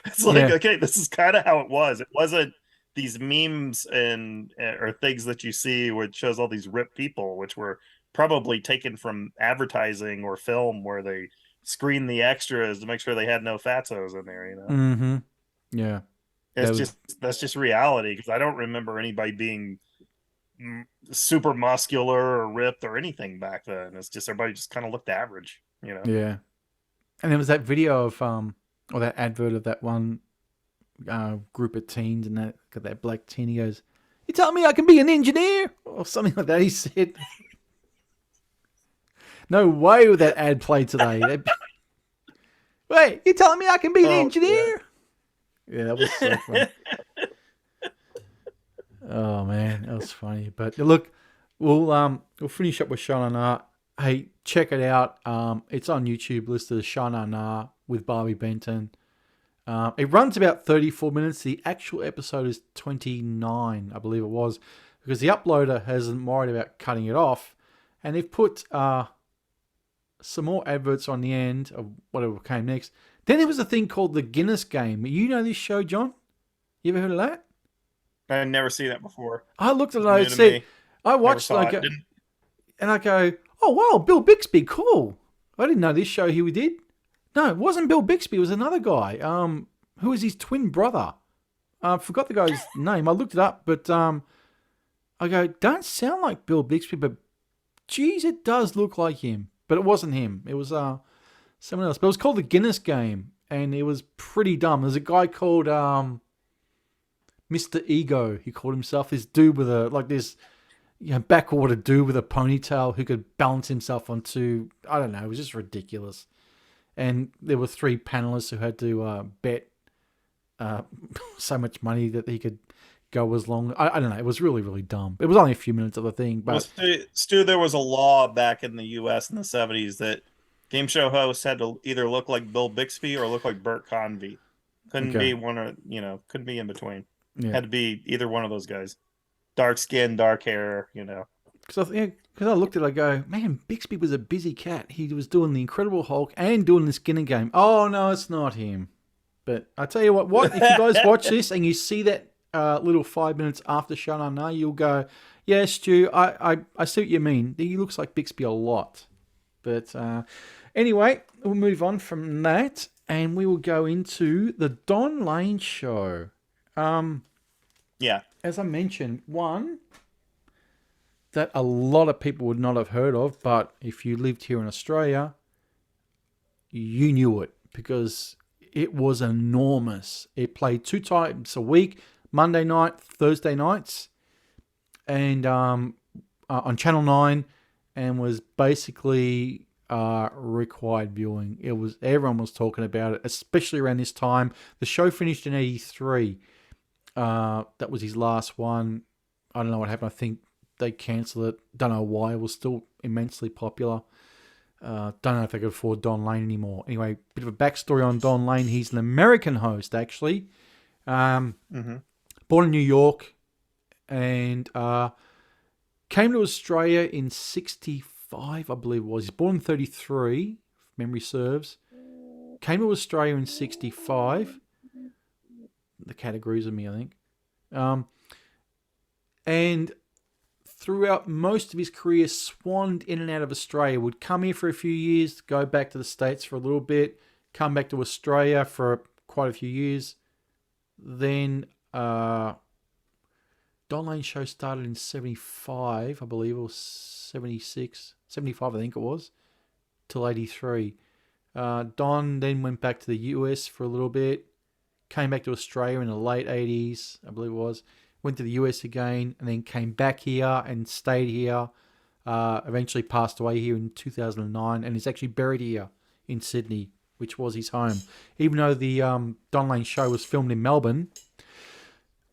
it's like, Yeah. okay, this is kind of how it was. It wasn't these memes and or things that you see which shows all these ripped people, which were probably taken from advertising or film where they screen the extras to make sure they had no fatzos in there. Mm-hmm. Yeah. That It's was, just that's just reality, because I don't remember anybody being super muscular or ripped or anything back then. It's just everybody just kind of looked average. yeah. And there was that video of or that advert of that one group of teens, and that black teen. He goes, "You telling me I can be an engineer?" Or something like that. He said. No way would that ad play today. Wait, you telling me I can be an engineer? Yeah, that was so funny. Oh man, that was funny. But look, we'll finish up with Sha Na Na. Hey, check it out. It's on YouTube listed as Sha Na Na with Barbie Benton. It runs about 34 minutes. The actual episode is 29, I believe it was, because the uploader hasn't worried about cutting it off, and they've put some more adverts on the end of whatever came next. Then there was a thing called the Guinness Game. You know this show, John? You ever heard of that? I've never seen that before. I looked at it New and to said, me. I watched and I go, oh wow, Bill Bixby, cool. I didn't know this show he did. No, it wasn't Bill Bixby. It was another guy. Who was his twin brother? I forgot the guy's name. I looked it up, but I go, don't sound like Bill Bixby, but geez, it does look like him. But it wasn't him. It was someone else. But it was called the Guinness Game, and it was pretty dumb. There's a guy called Mr. Ego. He called himself this dude with this backwater dude with a ponytail who could balance himself onto, I don't know, it was just ridiculous. And there were 3 panelists who had to bet so much money that he could go as long. I don't know. It was really, really dumb. It was only a few minutes of the thing, but Stu, there was a law back in the U.S. in the 70s that game show hosts had to either look like Bill Bixby or look like Bert Convy. Couldn't be one or couldn't be in between. Yeah. Had to be either one of those guys. Dark skin, dark hair. Because I looked at it, I go, man, Bixby was a busy cat. He was doing the Incredible Hulk and doing the Skinner Game. Oh no, it's not him. But I tell you what, if you guys watch this and you see that little 5 minutes after Sha Na Na, you'll go, yeah, Stu, I see what you mean. He looks like Bixby a lot. But anyway, we'll move on from that, and we will go into the Don Lane show. Yeah. As I mentioned, one that a lot of people would not have heard of, but if you lived here in Australia, you knew it because it was enormous. It played 2 times a week, Monday night, Thursday nights, and on Channel 9, and was basically required viewing. Everyone was talking about it, especially around this time. The show finished in 83. That was his last one. I don't know what happened. I think they cancelled it. Don't know why. It was still immensely popular. Don't know if they could afford Don Lane anymore. Anyway, bit of a backstory on Don Lane. He's an American host, actually. Born in New York, and came to Australia in 65, I believe it was. He's born in 33, if memory serves. Came to Australia in 65. The cat agrees with me, I think. And throughout most of his career, swanned in and out of Australia. Would come here for a few years, go back to the States for a little bit, come back to Australia for quite a few years. Then Don Lane show started in 75, I believe, or 76, 75, I think it was, till 83. Don then went back to the US for a little bit, came back to Australia in the late 80s, I believe it was, went to the US again, and then came back here and stayed here. Eventually passed away here in 2009, and is actually buried here in Sydney, which was his home. Even though the Don Lane show was filmed in Melbourne,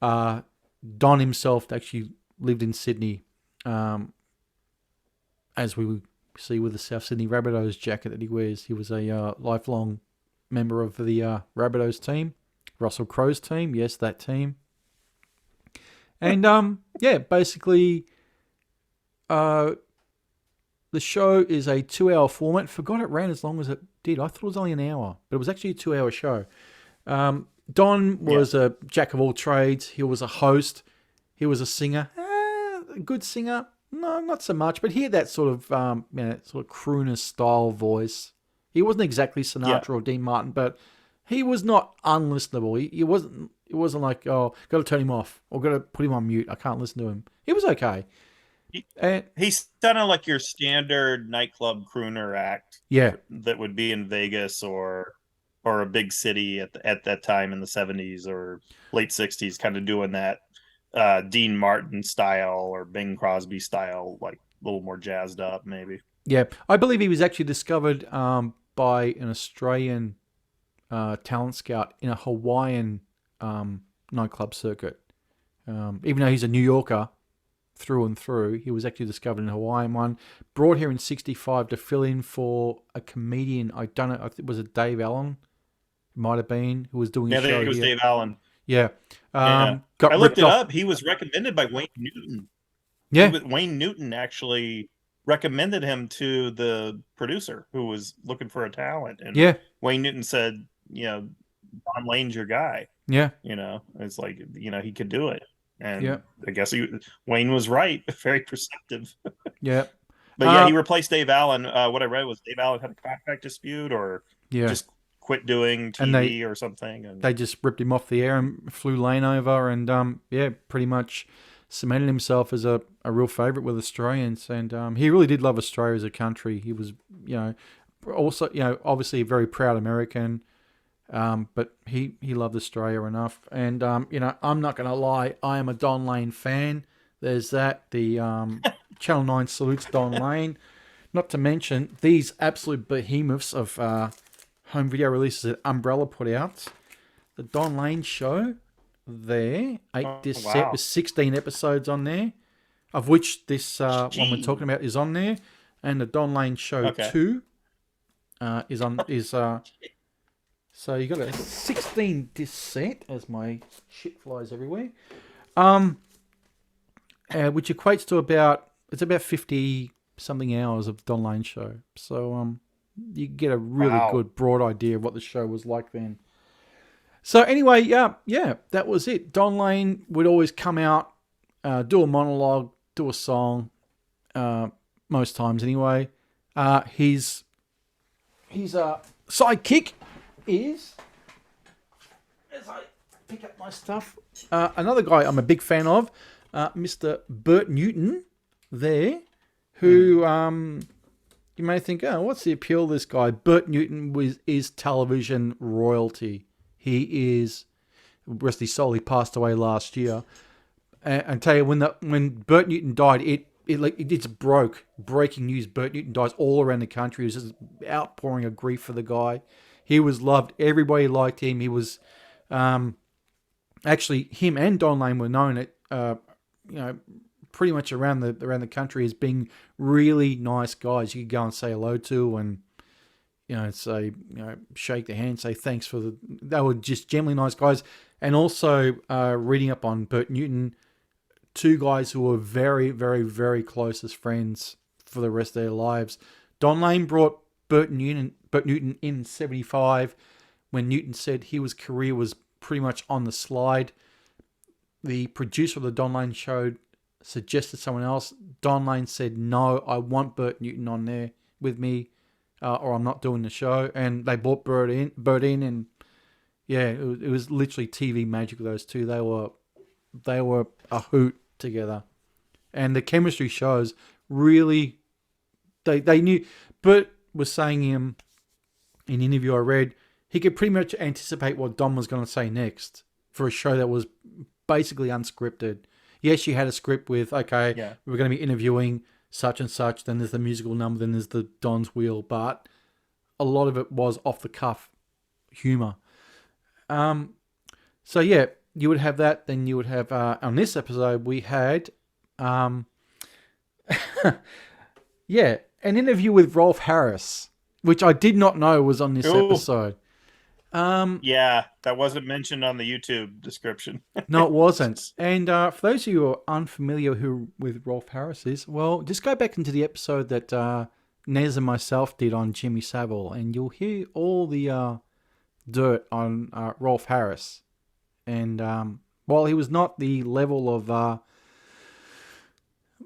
Don himself actually lived in Sydney, as we see with the South Sydney Rabbitohs jacket that he wears. He was a lifelong member of the Rabbitohs team, Russell Crowe's team. Yes, that team. And basically, the show is a 2-hour format. Forgot it ran as long as it did. I thought it was only an hour, but it was actually a 2-hour show. Don was a jack of all trades. He was a host. He was a singer. A good singer. No, not so much. But he had that sort of sort of crooner style voice. He wasn't exactly Sinatra or Dean Martin, but he was not unlistenable. He wasn't. It wasn't like, oh, got to turn him off or got to put him on mute. I can't listen to him. He was okay. He's kind of like your standard nightclub crooner act. Yeah, that would be in Vegas or a big city at that time in the 70s or late 60s, kind of doing that Dean Martin style or Bing Crosby style, like a little more jazzed up, maybe. Yeah, I believe he was actually discovered by an Australian talent scout in a Hawaiian nightclub circuit. Even though he's a New Yorker through and through, he was actually discovered in a Hawaiian one. Brought here in 65 to fill in for a comedian. I don't know, was it Dave Allen? It might have been, who was doing a show here. Yeah, I think it was Dave Allen. Yeah. I looked it up. He was recommended by Wayne Newton. Yeah. Wayne Newton actually recommended him to the producer who was looking for a talent. And Wayne Newton said, Don Lane's your guy. Yeah. It's like, he could do it. And I guess Wayne was right. Very perceptive. Yeah. But he replaced Dave Allen. What I read was Dave Allen had a contract dispute or just quit doing TV or something. And they just ripped him off the air and flew Lane over and, pretty much cemented himself as a real favourite with Australians. And he really did love Australia as a country. He was, also, obviously a very proud American. But he loved Australia enough. And, I'm not going to lie, I am a Don Lane fan. There's that. The Channel 9 salutes Don Lane. Not to mention these absolute behemoths of home video releases that Umbrella put out. The Don Lane Show there, 8 disc set with 16 episodes on there, of which this one we're talking about is on there. And the Don Lane Show 2 is on... So you got a 16 disc set, as my shit flies everywhere, which equates to about 50 something hours of Don Lane Show. So you get a really good broad idea of what the show was like then. So anyway, that was it. Don Lane would always come out, do a monologue, do a song, most times anyway. His sidekick is, as I pick up my stuff, another guy I'm a big fan of, Mr. Bert Newton there, who you may think, what's the appeal of this guy? Bert Newton is television royalty. He is, rest his soul, he passed away last year. And tell you, when Bert Newton died, it's breaking news. Bert Newton dies all around the country. It was just outpouring of grief for the guy. He was loved. Everybody liked him. He was, actually, him and Don Lane were known at, pretty much around the country as being really nice guys. You could go and say hello to, and say, shake their hand, say thanks for the. They were just generally nice guys. And also, reading up on Bert Newton, two guys who were very, very, very close as friends for the rest of their lives. Don Lane brought Bert Newton in 75 when Newton said his career was pretty much on the slide. The producer of the Don Lane Show suggested someone else. Don Lane said, no, I want Bert Newton on there with me, or I'm not doing the show. And they brought Bert in, and it was literally TV magic with those two. They were a hoot together. And the chemistry shows really, they knew. Bert was saying in an interview I read, he could pretty much anticipate what Dom was going to say next for a show that was basically unscripted. Yes, you had a script with, okay, we're going to be interviewing such and such, then there's the musical number, then there's the Don's Wheel, but a lot of it was off the cuff humor. So yeah, you would have that. Then you would have, on this episode, we had, an interview with Rolf Harris, which I did not know was on this episode. Yeah, that wasn't mentioned on the YouTube description. No, it wasn't. And for those of you who are unfamiliar with Rolf Harris is, well, just go back into the episode that Nez and myself did on Jimmy Savile, and you'll hear all the dirt on Rolf Harris. And while he was not the level of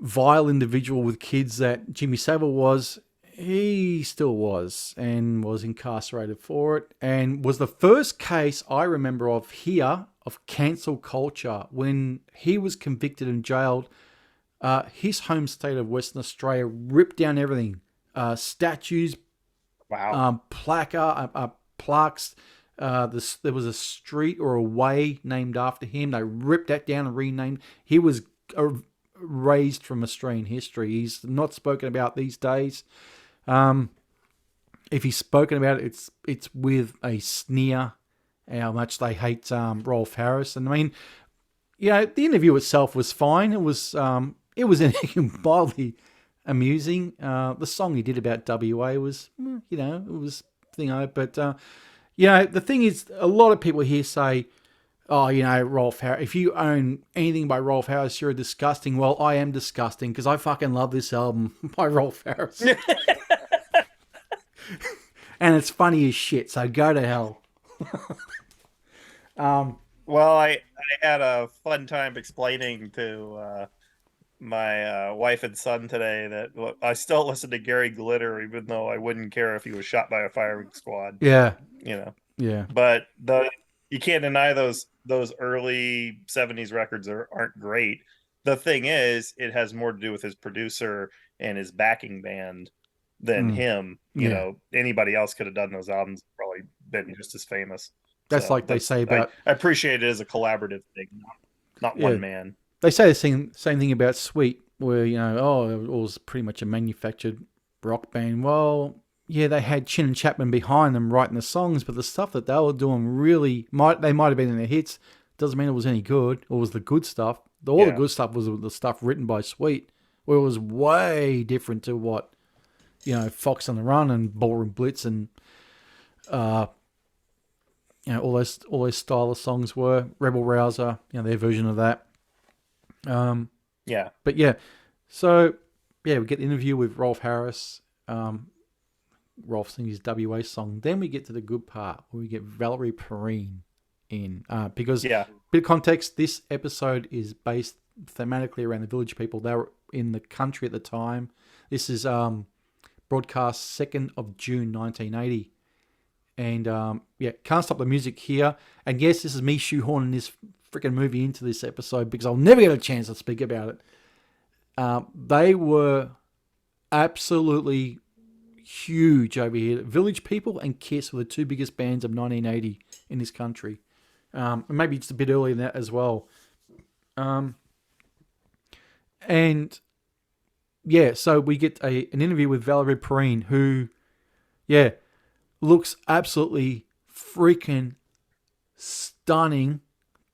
vile individual with kids that Jimmy Savile was, he still was, and was incarcerated for it, and was the first case I remember of here of cancel culture. When he was convicted and jailed, his home state of Western Australia ripped down everything. Statues, plaques. There was a street or a way named after him. They ripped that down and renamed. He was erased from Australian history. He's not spoken about these days. If he's spoken about it, it's with a sneer how much they hate Rolf Harris. And I mean, the interview itself was fine. It was mildly amusing. The song he did about WA was, it was but the thing is, a lot of people here say, oh, Rolf Harris, if you own anything by Rolf Harris, you're disgusting. Well, I am disgusting because I fucking love this album by Rolf Harris. And it's funny as shit, so go to hell. Well, I had a fun time explaining to my wife and son today that I still listen to Gary Glitter, even though I wouldn't care if he was shot by a firing squad. Yeah. Yeah. But you can't deny those early 70s records aren't great. The thing is, it has more to do with his producer and his backing band than him. Anybody else could have done those albums, probably been just as famous. That's like they say about... I appreciate it as a collaborative thing, not one man. They say the same thing about Sweet, where, it was pretty much a manufactured rock band. Well, yeah, they had Chin and Chapman behind them writing the songs, but the stuff that they were doing they might have been in their hits. Doesn't mean it was any good, or was the good stuff. All the good stuff was the stuff written by Sweet, where it was way different to what, Fox on the Run and Ballroom Blitz and, all those style of songs were. Rebel Rouser, their version of that. But yeah, so we get the interview with Rolf Harris. Rolf sings his WA song. Then we get to the good part where we get Valerie Perrine in. Because, bit of context, this episode is based thematically around the Village People. They were in the country at the time. This is broadcast 2nd of June 1980. And Can't Stop the Music here. And yes, this is me shoehorning this freaking movie into this episode because I'll never get a chance to speak about it. They were absolutely huge over here. Village People and Kiss were the two biggest bands of 1980 in this country. Maybe just a bit earlier than that as well. So we get an interview with Valerie Perrine, who, looks absolutely freaking stunning,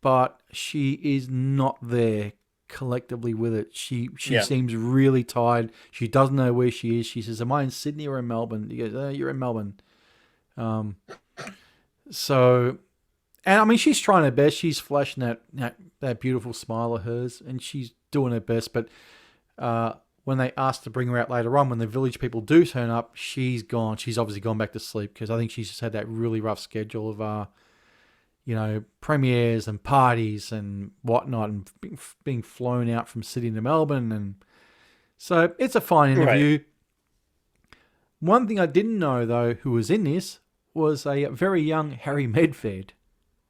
but she is not there collectively with it. She seems really tired. She doesn't know where she is. She says, am I in Sydney or in Melbourne? He goes, you're in Melbourne. And I mean, she's trying her best. She's flashing that beautiful smile of hers, and she's doing her best. But when they ask to bring her out later on, when the Village People do turn up, she's gone. She's obviously gone back to sleep because I think she's just had that really rough schedule of, premieres and parties and whatnot, and being flown out from Sydney to Melbourne. And so it's a fine interview. Right. One thing I didn't know, though, who was in this was a very young Harry Medved,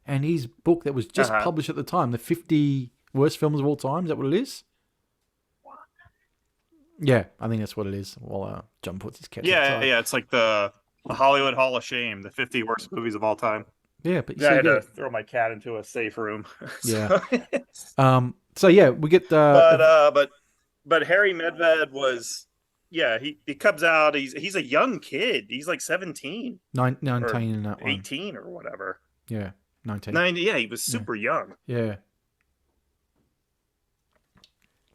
and his book that was just published at the time, the 50 worst films of all time. Is that what it is? Yeah, I think that's what it is. Well, John puts his cat aside. Yeah. It's like the Hollywood Hall of Shame, the 50 worst movies of all time. Yeah, but you I see, had to throw my cat into a safe room. Yeah. So yeah, we get but Harry Medved was, yeah, he comes out. He's a young kid. He's like 17, 19 in that 18 or whatever. Yeah, 19. Yeah, he was super young. Yeah.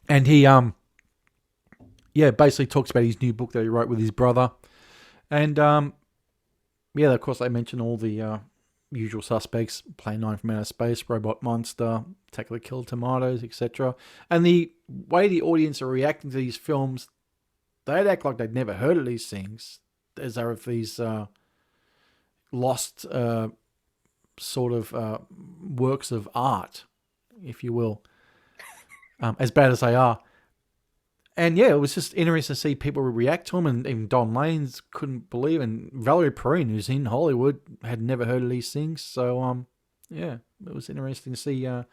And he basically talks about his new book that he wrote with his brother. And of course they mention all the usual suspects, Plane 9 from Outer Space, Robot Monster, Attack of the Killer Tomatoes, etc. And the way the audience are reacting to these films, they'd act like they'd never heard of these things, as though if these lost sort of works of art, if you will, as bad as they are. And yeah, it was just interesting to see people react to him, and even Don Lanes couldn't believe, and Valerie Perrine, who's in Hollywood, had never heard of these things. So it was interesting to see a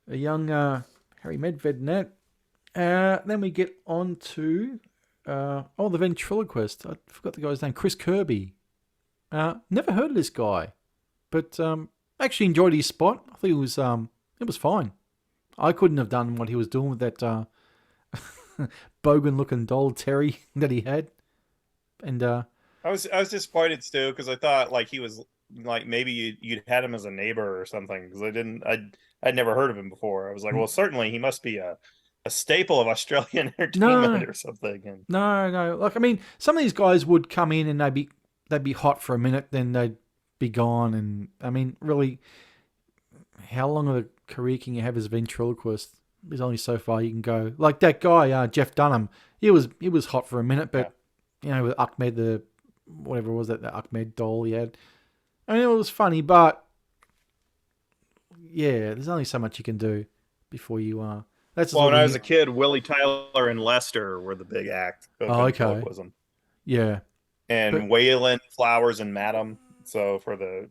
young Harry Medved in that. Then we get on to the ventriloquist. I forgot the guy's name, Chris Kirby. Never heard of this guy, but actually enjoyed his spot. I think it was fine. I couldn't have done what he was doing with that bogan-looking doll Terry that he had, and I was disappointed, Stu, because I thought like he was like maybe you'd had him as a neighbor or something, because I'd never heard of him before. I was like, well, certainly he must be a staple of Australian entertainment or something. And no, like I mean, some of these guys would come in and they'd be hot for a minute, then they'd be gone, and I mean, really, how long of a career can you have as a ventriloquist? There's only so far you can go. Like that guy, Jeff Dunham, he was hot for a minute, but with Ahmed, the Ahmed doll he had. I mean, it was funny, but yeah, there's only so much you can do before you are. When I was a kid, Willie Tyler and Lester were the big act. Okay. Yeah. And Waylon, Flowers, and Madam. So for the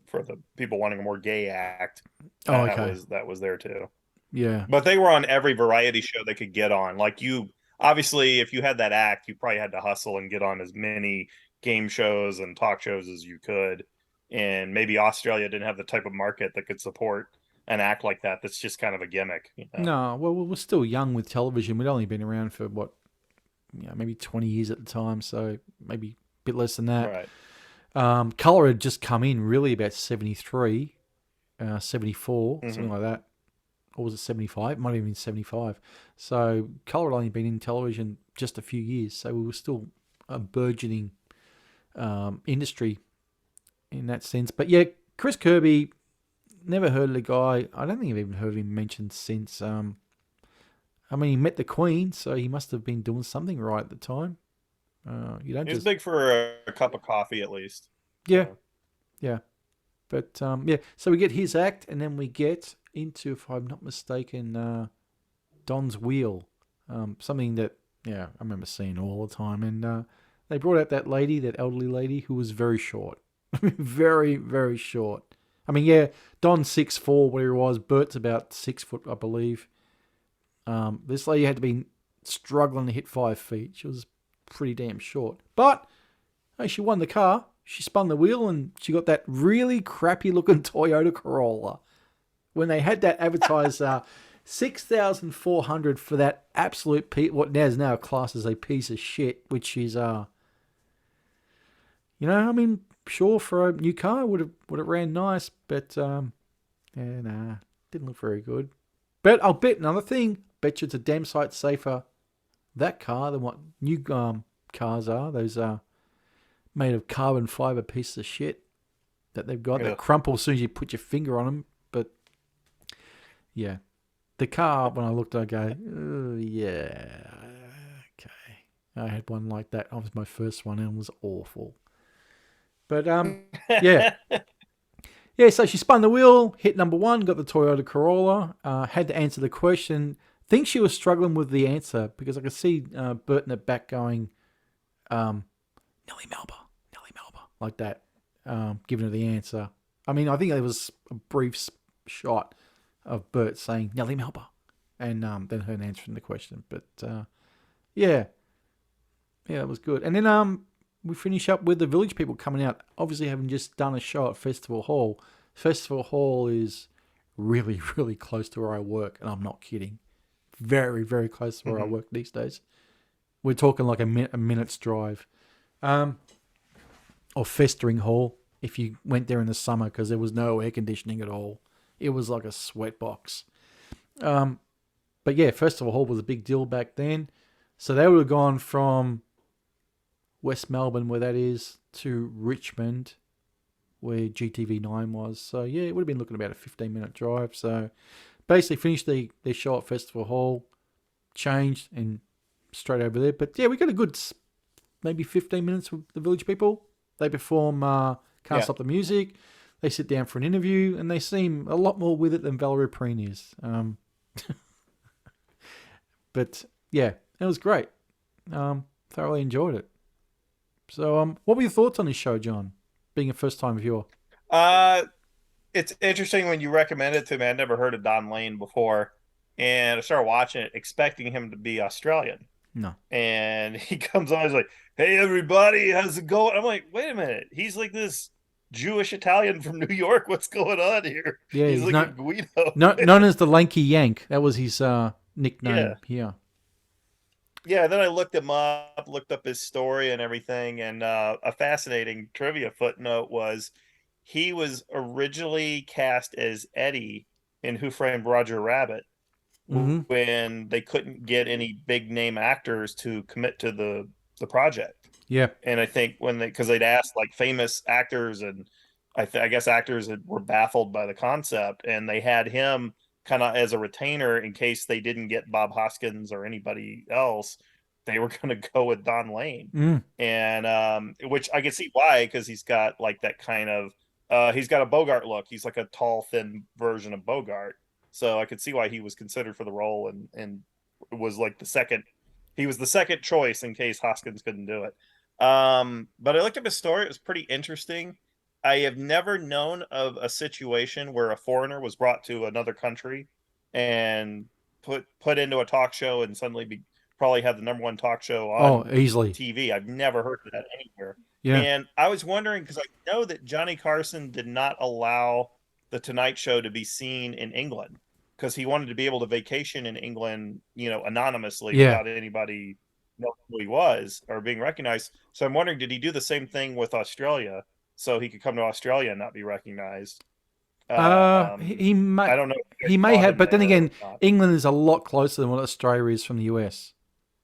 people wanting a more gay act, that was there too. Yeah. But they were on every variety show they could get on. Like obviously, if you had that act, you probably had to hustle and get on as many game shows and talk shows as you could. And maybe Australia didn't have the type of market that could support an act like that. That's just kind of a gimmick. No, well, we're still young with television. We'd only been around for maybe 20 years at the time. So maybe a bit less than that. Right. Colour had just come in really about 73, 74, something like that. Or was it 75? It might have been 75. So colour had only been in television just a few years. So we were still a burgeoning industry in that sense. But yeah, Chris Kirby, never heard of the guy. I don't think I've even heard him mentioned since. I mean, he met the Queen, so he must have been doing something right at the time. He was big for a cup of coffee, at least. Yeah. But so we get his act, and then we get into, if I'm not mistaken, Don's Wheel, something that I remember seeing all the time. And they brought out that elderly lady who was very short, very, very short. I mean, Don's 6'4", whatever it was. Bert's about 6 foot, I believe. This lady had to be struggling to hit 5 feet. She was pretty damn short. But hey, she won the car. She spun the wheel and she got that really crappy looking Toyota Corolla. When they had that advertised, $6,400 for that absolute what is now classed as a piece of shit, which is I mean, sure, for a new car would have ran nice, but didn't look very good. But I'll bet another thing. Bet you it's a damn sight safer, that car, than what new cars are. Those made of carbon fiber pieces of shit that they've got that crumple as soon as you put your finger on them. But yeah, the car, when I looked, I go, oh, yeah, okay. I had one like that. That was my first one, and it was awful. But yeah. Yeah, so she spun the wheel, hit number one, got the Toyota Corolla, had to answer the question. Think she was struggling with the answer because I could see Bert in the back going, Nellie Melba, like that, giving her the answer. I mean, I think there was a brief shot of Bert saying Nellie Melba, and then her answering the question. But yeah, it was good. And then we finish up with the Village People coming out. Obviously, having just done a show at Festival Hall. Festival Hall is really, really close to where I work, and I'm not kidding. Very, very close to where I work these days. We're talking like a minute's drive. Or Festering Hall, if you went there in the summer, because there was no air conditioning at all. It was like a sweat box. But yeah, Festival Hall was a big deal back then. So they would have gone from West Melbourne, where that is, to Richmond, where GTV9 was. So yeah, it would have been looking about a 15-minute drive. So basically finished their show at Festival Hall, changed, and straight over there. But yeah, we got a good maybe 15 minutes with the Village People. They perform Can't Stop the Music. They sit down for an interview, and they seem a lot more with it than Valerie Perrine is. But yeah, it was great. Thoroughly enjoyed it. So what were your thoughts on this show, John, being a first-time viewer? It's interesting when you recommend it to me. I never heard of Don Lane before, and I started watching it expecting him to be Australian. No. And he comes on, he's like, "Hey everybody, how's it going?" I'm like, "Wait a minute, he's like this Jewish Italian from New York. What's going on here?" Yeah, he's like a Guido. Known as the Lanky Yank. That was his nickname here. Yeah, then I looked him up, looked up his story and everything, and a fascinating trivia footnote was he was originally cast as Eddie in Who Framed Roger Rabbit when they couldn't get any big name actors to commit to the project. Yeah. And I think because they'd asked like famous actors, and I guess actors were baffled by the concept, and they had him kind of as a retainer in case they didn't get Bob Hoskins or anybody else. They were going to go with Don Lane, and which I can see why, because he's got like that kind of he's got a Bogart look. He's like a tall, thin version of Bogart, so I could see why he was considered for the role, and was like the second. He was the second choice in case Hoskins couldn't do it. But I looked up his story. It was pretty interesting. I have never known of a situation where a foreigner was brought to another country and put into a talk show and suddenly probably have the #1 talk show on easily TV. I've never heard of that anywhere. Yeah. And I was wondering, because I know that Johnny Carson did not allow the Tonight Show to be seen in England because he wanted to be able to vacation in England, anonymously without anybody knowing who he was or being recognized. So I'm wondering, did he do the same thing with Australia? So he could come to Australia and not be recognized. He may. I don't know. He may have, but then again, England is a lot closer than what Australia is from the US.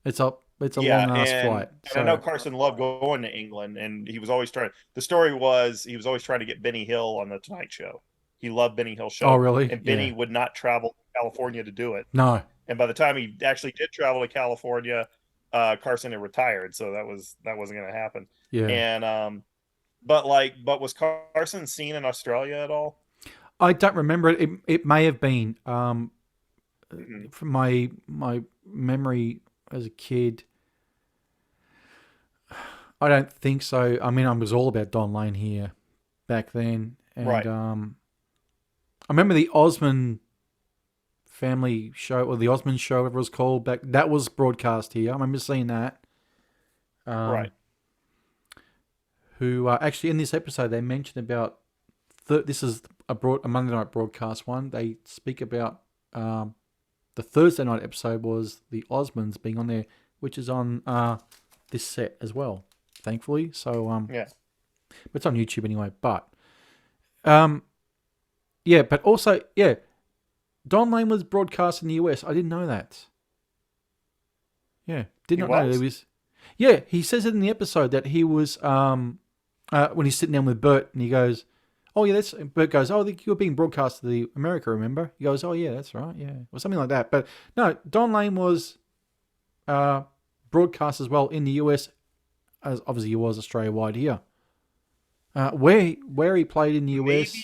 It's a long ass flight. And I know Carson loved going to England, and he was always trying. The story was he was always trying to get Benny Hill on the Tonight Show. He loved Benny Hill's show. Oh, really? And Benny would not travel to California to do it. No. And by the time he actually did travel to California, Carson had retired, so that wasn't going to happen. Yeah. And but was Carson seen in Australia at all? I don't remember it. It may have been. From my memory as a kid, I don't think so. I mean, I was all about Don Lane here back then, and right. I remember the Osmond family show, or the Osmond show, whatever it was called back. That was broadcast here. I remember seeing that. Right. Who actually in this episode they mentioned about this is a Monday night broadcast one. They speak about the Thursday night episode was the Osmonds being on there, which is on this set as well, thankfully. So but it's on YouTube anyway. But but also Don Lane was broadcast in the US. I didn't know that. Yeah, did not know there was. Yeah, he says it in the episode that he was when he's sitting down with Bert, and he goes, "Oh yeah, that's." Bert goes, "Oh, you're being broadcast to the America, remember?" He goes, "Oh yeah, that's right, yeah," or something like that. But no, Don Lane was broadcast as well in the US, as obviously he was Australia wide here. Where he played in the US,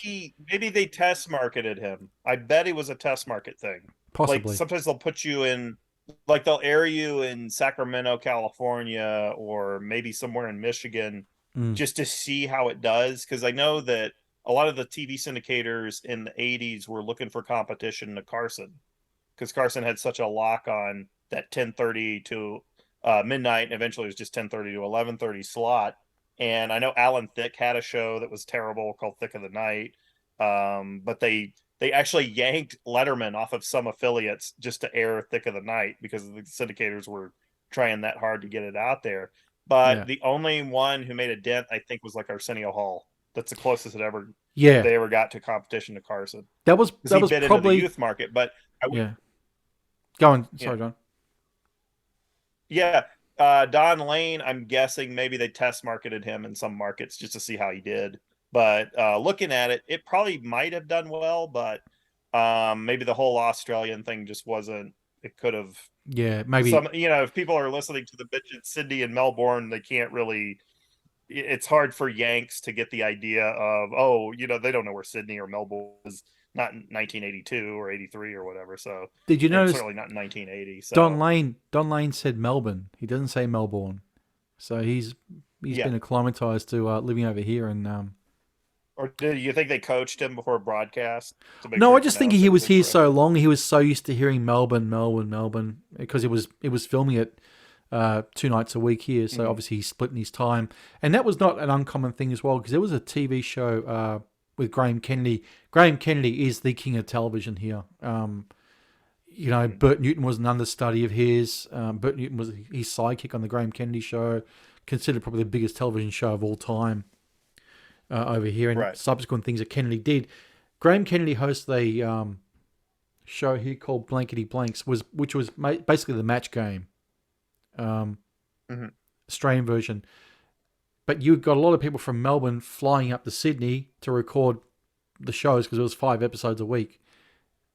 maybe they test marketed him. I bet it was a test market thing. Possibly. Like sometimes they'll put you in. Like they'll air you in Sacramento, California, or maybe somewhere in Michigan, just to see how it does. Because I know that a lot of the TV syndicators in the 80s were looking for competition to Carson, because Carson had such a lock on that 10:30 to midnight, and eventually it was just 10:30 to 11:30 slot. And I know Alan Thicke had a show that was terrible called Thick of the Night, but they actually yanked Letterman off of some affiliates just to air Thick of the Night because the syndicators were trying that hard to get it out there. But the only one who made a dent, I think, was like Arsenio Hall. That's the closest they ever got to competition to Carson. That was probably into the youth market, but Go on, sorry, John. Yeah, Don Lane. I'm guessing maybe they test marketed him in some markets just to see how he did. But looking at it, it probably might have done well, but maybe the whole Australian thing just wasn't. It could have. Yeah, maybe. If people are listening to the bitch in Sydney and Melbourne, they can't really. It's hard for Yanks to get the idea of, they don't know where Sydney or Melbourne is. Not in 1982 or 83 or whatever. So did you notice? Certainly not in 1980. So. Don Lane said Melbourne. He doesn't say Melbourne. So he's been acclimatized to living over here and. Or do you think they coached him before broadcast? No, I just think he was here so long. He was so used to hearing Melbourne, because it was filming it 2 nights a week here. So obviously he's splitting his time, and that was not an uncommon thing as well because there was a TV show with Graham Kennedy. Graham Kennedy is the king of television here. Bert Newton was an understudy of his. Bert Newton was his sidekick on the Graham Kennedy show, considered probably the biggest television show of all time. Over here, and subsequent things that Kennedy did. Graham Kennedy hosted a show here called Blankety Blanks, which was basically the match game, Australian version. But you got a lot of people from Melbourne flying up to Sydney to record the shows because it was 5 episodes a week.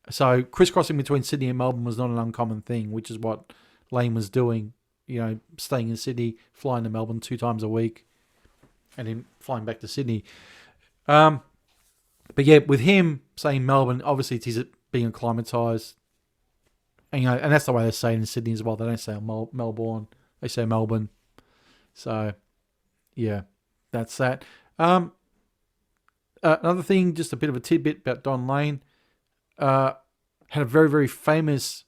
So crisscrossing between Sydney and Melbourne was not an uncommon thing, which is what Lane was doing. Staying in Sydney, flying to Melbourne 2 times a week. And then flying back to Sydney. But yeah, with him saying Melbourne, obviously it's being acclimatized. And that's the way they say it in Sydney as well. They don't say Melbourne. They say Melbourne. So, yeah, that's that. Another thing, just a bit of a tidbit about Don Lane. Had a very, very famous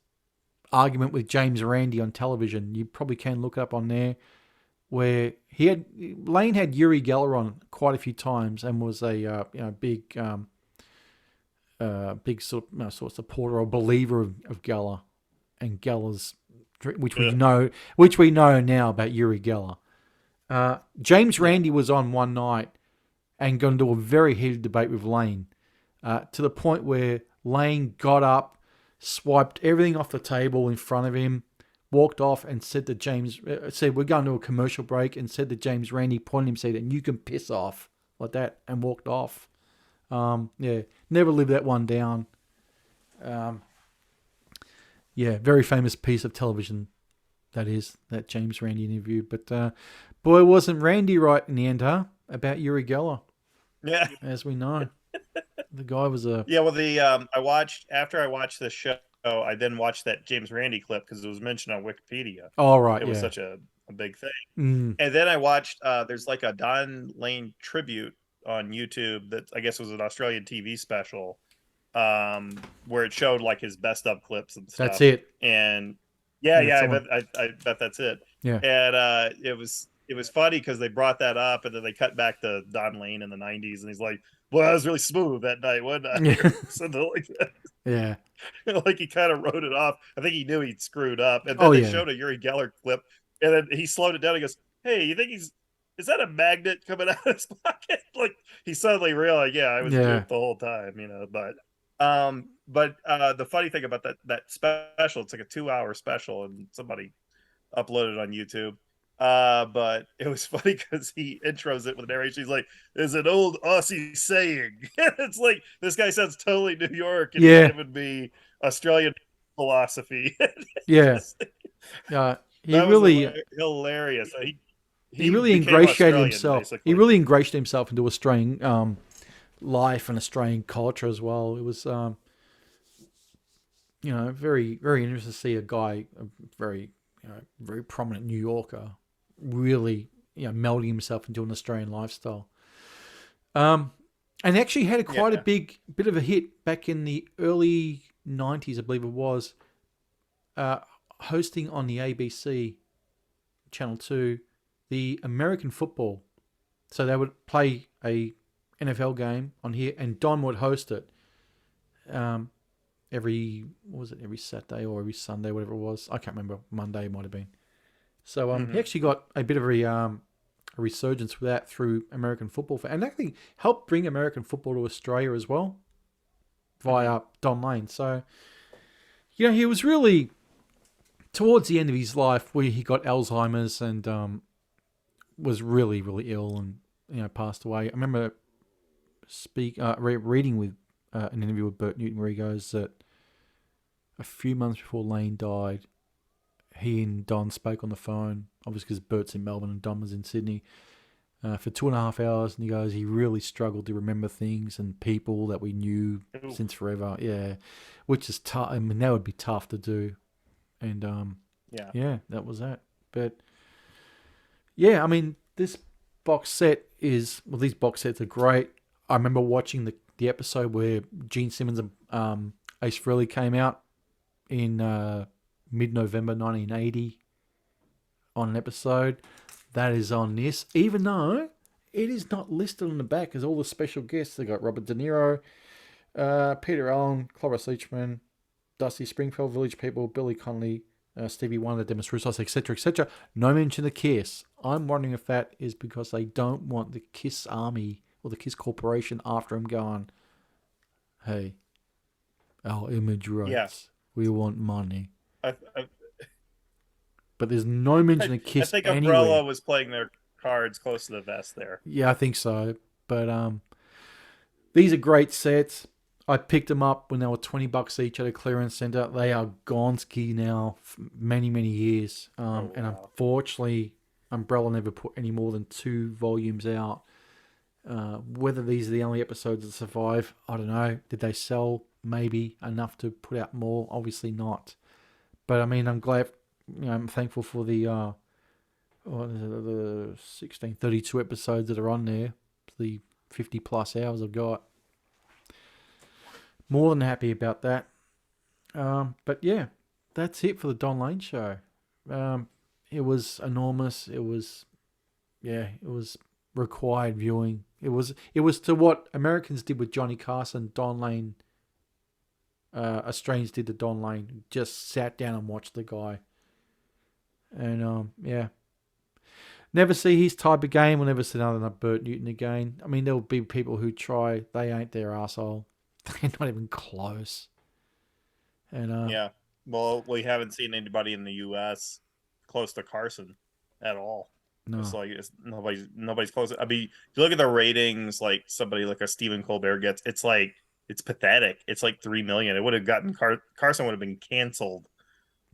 argument with James Randi on television. You probably can look it up on there. Where Lane had Uri Geller on quite a few times and was a big sort of supporter or believer of Geller and Geller's, which we know now about Uri Geller. James Randi was on one night and got into a very heated debate with Lane to the point where Lane got up, swiped everything off the table in front of him, walked off and said to James, we're going to a commercial break, and said to James Randi, pointing him, said, and you can piss off like that, and walked off. Never lived that one down. Very famous piece of television that James Randi interview. But boy, wasn't Randy right in the end, huh? About Uri Geller. Yeah. As we know. The guy was a... Yeah, well, after I watched this show, I then watched that James Randi clip because it was mentioned on Wikipedia. Oh, right. It was such a big thing. And then I watched, there's like a Don Lane tribute on YouTube that I guess was an Australian TV special where it showed like his best of clips and stuff. That's it. And I bet that's it. Yeah. And it was funny because they brought that up and then they cut back to Don Lane in the 90s and he's like, well, I was really smooth that night, wasn't I? Yeah. Something like that. Yeah. Like he kind of wrote it off. I think he knew he'd screwed up. And then they showed a Uri Geller clip and then he slowed it down. He goes, hey, you think is that a magnet coming out of his pocket? Like he suddenly realized, I was duped the whole time, but the funny thing about that special, it's like a 2-hour special and somebody uploaded it on YouTube. But it was funny because he intros it with a narration. He's like, "There's an old Aussie saying." It's like this guy sounds totally New York, and he's giving me Australian philosophy. He really hilarious. He really ingratiated himself. Basically. He really ingratiated himself into Australian life and Australian culture as well. It was, very, very interesting to see a guy, a very, very prominent New Yorker, really, melding himself into an Australian lifestyle. And actually had quite a Yeah. bit of a hit back in the early 90s, I believe it was, hosting on the ABC Channel 2 the American football. So they would play a NFL game on here, and Don would host it every Saturday or every Sunday, whatever it was. I can't remember. Monday it might have been. So he actually got a bit of a resurgence with that through American football, and actually helped bring American football to Australia as well via Don Lane. So, he was really towards the end of his life where he got Alzheimer's and was really, really ill and passed away. I remember reading with an interview with Bert Newton where he goes that a few months before Lane died, he and Don spoke on the phone, obviously because Bert's in Melbourne and Don was in Sydney, for 2.5 hours, and he goes, he really struggled to remember things and people that we knew since forever. Yeah, which is tough. I mean, that would be tough to do. And yeah, that was that. But yeah, I mean, this box set these box sets are great. I remember watching the episode where Gene Simmons and Ace Frehley came out in mid-November 1980 on an episode. That is on this, even though it is not listed on the back as all the special guests. They got Robert De Niro, Peter Allen, Clovis Leachman, Dusty Springfield, Village People, Billy Connolly, Stevie Wonder, Demis Roussos, etc., etc. No mention of Kiss. I'm wondering if that is because they don't want the Kiss Army or the Kiss Corporation after him going, hey, our image rights. Yeah. We want money. But there's no mention of Kiss anywhere. I think Umbrella was playing their cards close to the vest there. Yeah, I think so. But these are great sets. I picked them up when they were $20 each at a clearance center. They are gonski now for many, many years. And unfortunately, Umbrella never put any more than 2 volumes out. Whether these are the only episodes that survive, I don't know. Did they sell maybe enough to put out more? Obviously not. But I mean, I'm glad. I'm thankful for the 32 episodes that are on there. The 50 plus hours I've got. More than happy about that. But yeah, that's it for the Don Lane show. It was enormous. It was required viewing. It was to what Americans did with Johnny Carson, Don Lane. Australians did to Don Lane. Just sat down and watched the guy. And yeah. Never see his type of game. We'll never see another than Bert Newton again. I mean, there'll be people who try. They ain't their arsehole. They're not even close. And yeah. Well, we haven't seen anybody in the U.S. close to Carson at all. No. It's nobody's close. I mean, if you look at the ratings, like somebody like a Stephen Colbert gets, it's pathetic. It's like 3 million. It would have gotten Carson would have been canceled.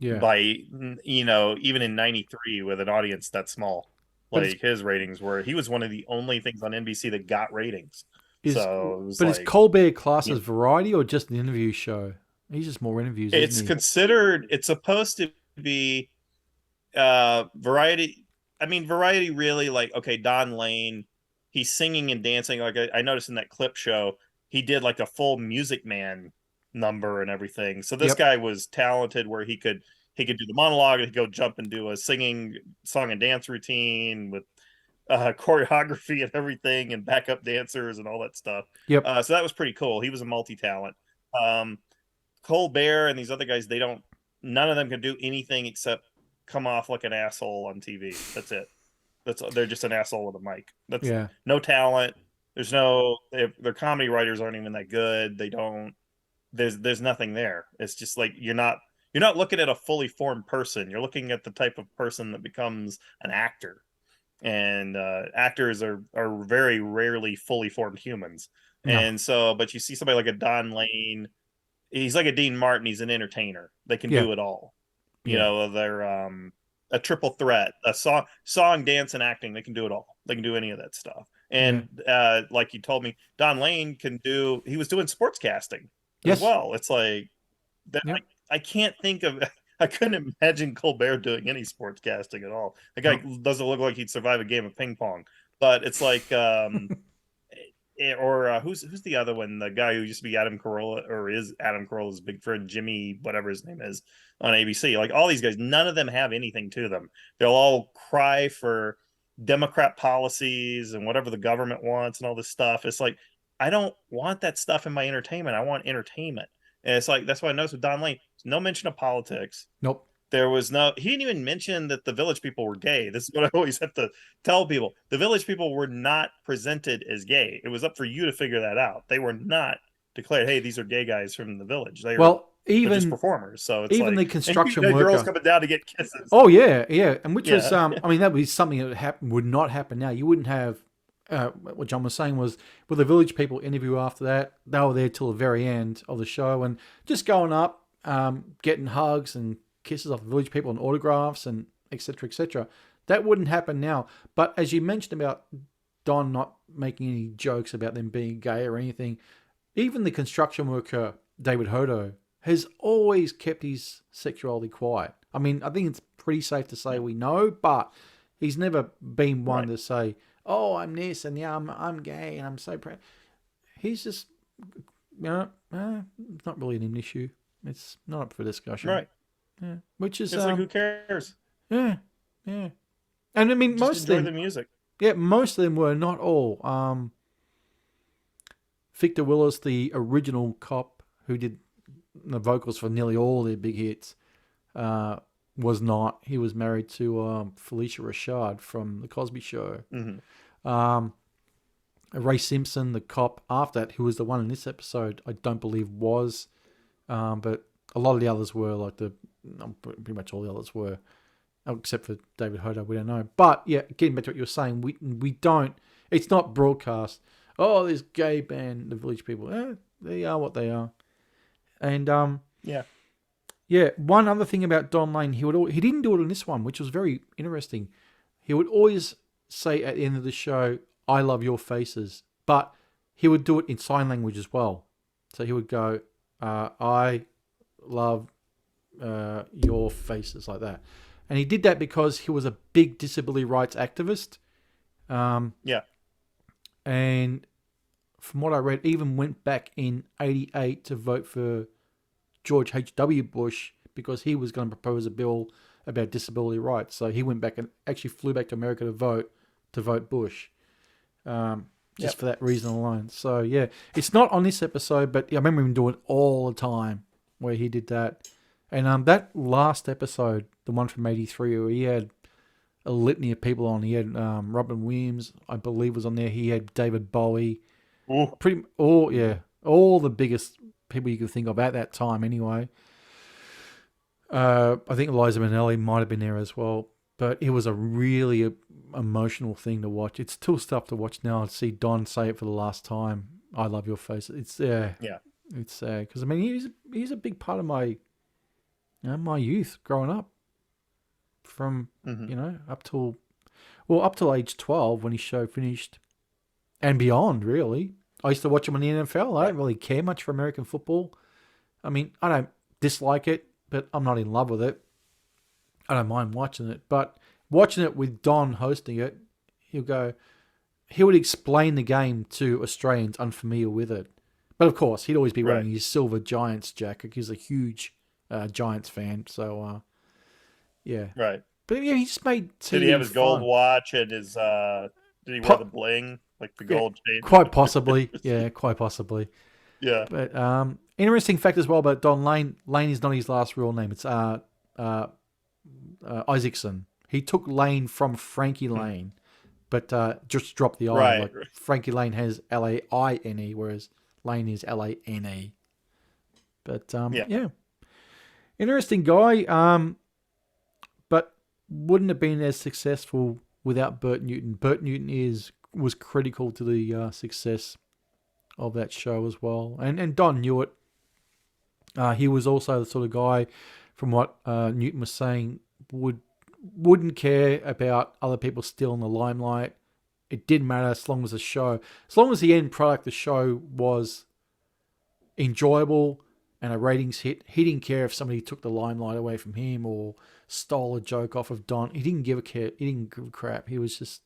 Yeah. By even in '93 with an audience that small. Like his ratings were, he was one of the only things on NBC that got ratings. Is Colbert classed as variety or just an interview show? He's just more interviews. It's considered. It's supposed to be variety. I mean, variety really, like, okay, Don Lane, he's singing and dancing. Like I noticed in that clip show, he did like a full Music Man number and everything. So this guy was talented where he could do the monologue and he'd go jump and do a singing song and dance routine with choreography and everything and backup dancers and all that stuff. Yep. So that was pretty cool. He was a multi-talent. Colbert and these other guys, none of them can do anything except come off like an asshole on TV. That's it. They're just an asshole with a mic. That's no talent. Their comedy writers aren't even that good. There's nothing there. It's just like you're not looking at a fully formed person. You're looking at the type of person that becomes an actor. And actors are very rarely fully formed humans. No. And so, but you see somebody like a Don Lane, he's like a Dean Martin. He's an entertainer. They can do it all. You know, they're a triple threat, a song, dance, and acting. They can do it all. They can do any of that stuff. And like you told me, Don Lane he was doing sportscasting as well. It's like that. I can't think of. I couldn't imagine Colbert doing any sportscasting at all. The guy doesn't look like he'd survive a game of ping pong. But it's like or who's the other one? The guy who used to be Adam Carolla, or is Adam Carolla's big friend, Jimmy, whatever his name is, on ABC. Like all these guys, none of them have anything to them. They'll all cry for Democrat policies and whatever the government wants and all this stuff. It's like, I don't want that stuff in my entertainment. I want entertainment. And it's like, that's what I noticed with Don Lane. No mention of politics. Nope. There was no, he didn't even mention that the Village People were gay. This is what I always have to tell people. The Village People were not presented as gay. It was up for you to figure that out. They were not declared, hey, these are gay guys from the village. They were just performers. So it's even like, the construction and worker, girls coming down to get kisses. Oh yeah, and which was I mean, that would be something that would not happen now. You wouldn't have what John was saying was with the Village People interview after that, they were there till the very end of the show and just going up, getting hugs and kisses off the Village People and autographs and etc. etc. That wouldn't happen now. But as you mentioned about Don not making any jokes about them being gay or anything, even the construction worker David Hodo has always kept his sexuality quiet. I mean, I think it's pretty safe to say we know, but he's never been one to say, "Oh, I'm this and yeah, I'm gay and I'm so proud." He's just, it's not really an issue. It's not up for discussion, right? Yeah, which is it's like, who cares? Yeah. And I mean, Just most of enjoy them, the music. Yeah, most of them were, not all. Victor Willis, the original cop who did the vocals for nearly all their big hits, was not. He was married to Felicia Rashad from The Cosby Show. Mm-hmm. Ray Simpson, the cop after that, who was the one in this episode, I don't believe was. But a lot of the others were, like pretty much all the others were, except for David Hodo, we don't know. But yeah, getting back to what you were saying, we don't, it's not broadcast. Oh, this gay band, the Village People. They are what they are. And yeah. One other thing about Don Lane, he didn't do it in this one, which was very interesting. He would always say at the end of the show, "I love your faces," but he would do it in sign language as well. So he would go, "I love your faces," like that. And he did that because he was a big disability rights activist. And from what I read, even went back in '88 to vote for George H.W. Bush because he was going to propose a bill about disability rights. So he went back and actually flew back to America to vote Bush. Just for that reason alone. So yeah, it's not on this episode, but I remember him doing it all the time where he did that. And that last episode, the one from '83, where he had a litany of people on. He had Robin Williams, I believe, was on there. He had David Bowie. All the biggest people you could think of at that time anyway. I think Liza Minnelli might have been there as well. But it was a really emotional thing to watch. It's still stuff to watch now and see Don say it for the last time. "I love your face." It's it's sad because I mean he's a big part of my my youth growing up. From up till age 12 when his show finished, and beyond. Really, I used to watch him in the NFL. I don't really care much for American football. I mean, I don't dislike it, but I'm not in love with it. I don't mind watching it, but watching it with Don hosting it, he would explain the game to Australians unfamiliar with it. But of course, he'd always be wearing his silver Giants jacket. He's a huge Giants fan, so yeah. Right. But yeah, he just made TV Did he have his gold watch and his did he wear the bling, like the gold chain? Quite possibly. Yeah, quite possibly. Yeah. But interesting fact as well about Don Lane. Lane is not his last real name. It's Isaacson. He took Lane from Frankie Lane, but just dropped the I. Right. Like Frankie Lane has Laine, whereas Lane is Lane. But yeah. Interesting guy. But wouldn't have been as successful without Bert Newton. Bert Newton was critical to the success of that show as well. And Don knew it. He was also the sort of guy, from what Newton was saying, wouldn't care about other people still in the limelight. It didn't matter as long as the end product of the show was enjoyable and a ratings hit. He didn't care if somebody took the limelight away from him or stole a joke off of Don. He didn't give a care. He didn't give a crap. He was just,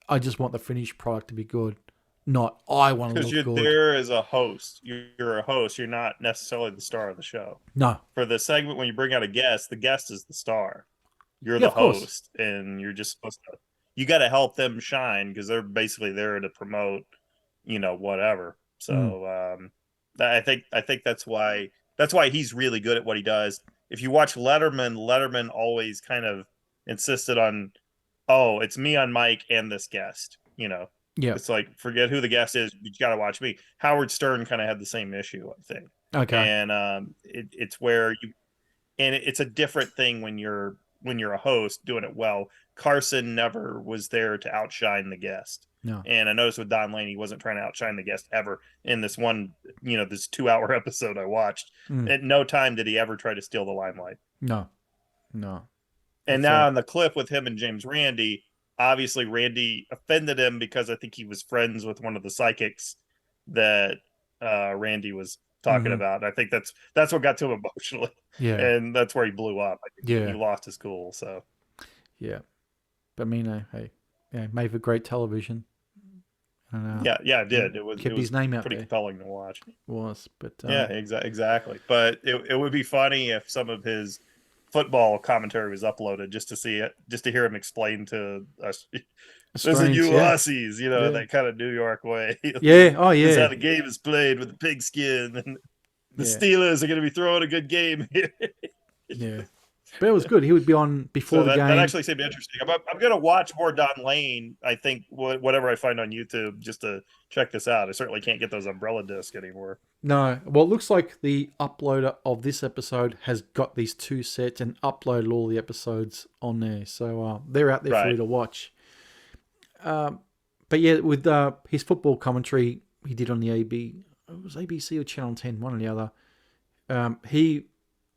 I just want the finished product to be good. not I want to Because look you're good. there as a host. You're a host. You're not necessarily the star of the show. No. For the segment, when you bring out a guest, the guest is the star. You're Yeah, the of course. host, and you're just supposed to. You got to help them shine because they're basically there to promote, whatever. So I think that's why he's really good at what he does. If you watch Letterman always kind of insisted on, oh, it's me on mic and this guest. Yeah. It's like, forget who the guest is. You got to watch me. Howard Stern kind of had the same issue, I think. Okay. And it's where it's a different thing when you're a host doing it well. Carson never was there to outshine the guest. No. And I noticed with Don Lane, he wasn't trying to outshine the guest ever in this one, this 2-hour episode I watched. At no time did he ever try to steal the limelight. No. And now in the clip with him and James Randi, obviously Randy offended him because I think he was friends with one of the psychics that Randy was talking about. I think that's what got to him emotionally. Yeah. And that's where he blew up. I think Yeah. he lost his cool. So yeah. But hey, made for great television. And, yeah, it did. It was kept his name out pretty there. compelling to watch. It was, but Yeah, exactly. But it would be funny if some of his football commentary was uploaded just to hear him explain to us. Listen, you Aussies, that kind of New York way. Yeah, oh yeah. This is how the game is played with the pigskin, and the Steelers are going to be throwing a good game here. Yeah, but it was good. He would be on before the game. That actually seemed interesting. I'm going to watch more Don Lane. I think whatever I find on YouTube just to check this out. I certainly can't get those umbrella discs anymore. No, well, it looks like the uploader of this episode has got these 2 sets and uploaded all the episodes on there, so they're out there for you to watch. But yeah, with his football commentary he did on the it was ABC or Channel 10, one or the other. He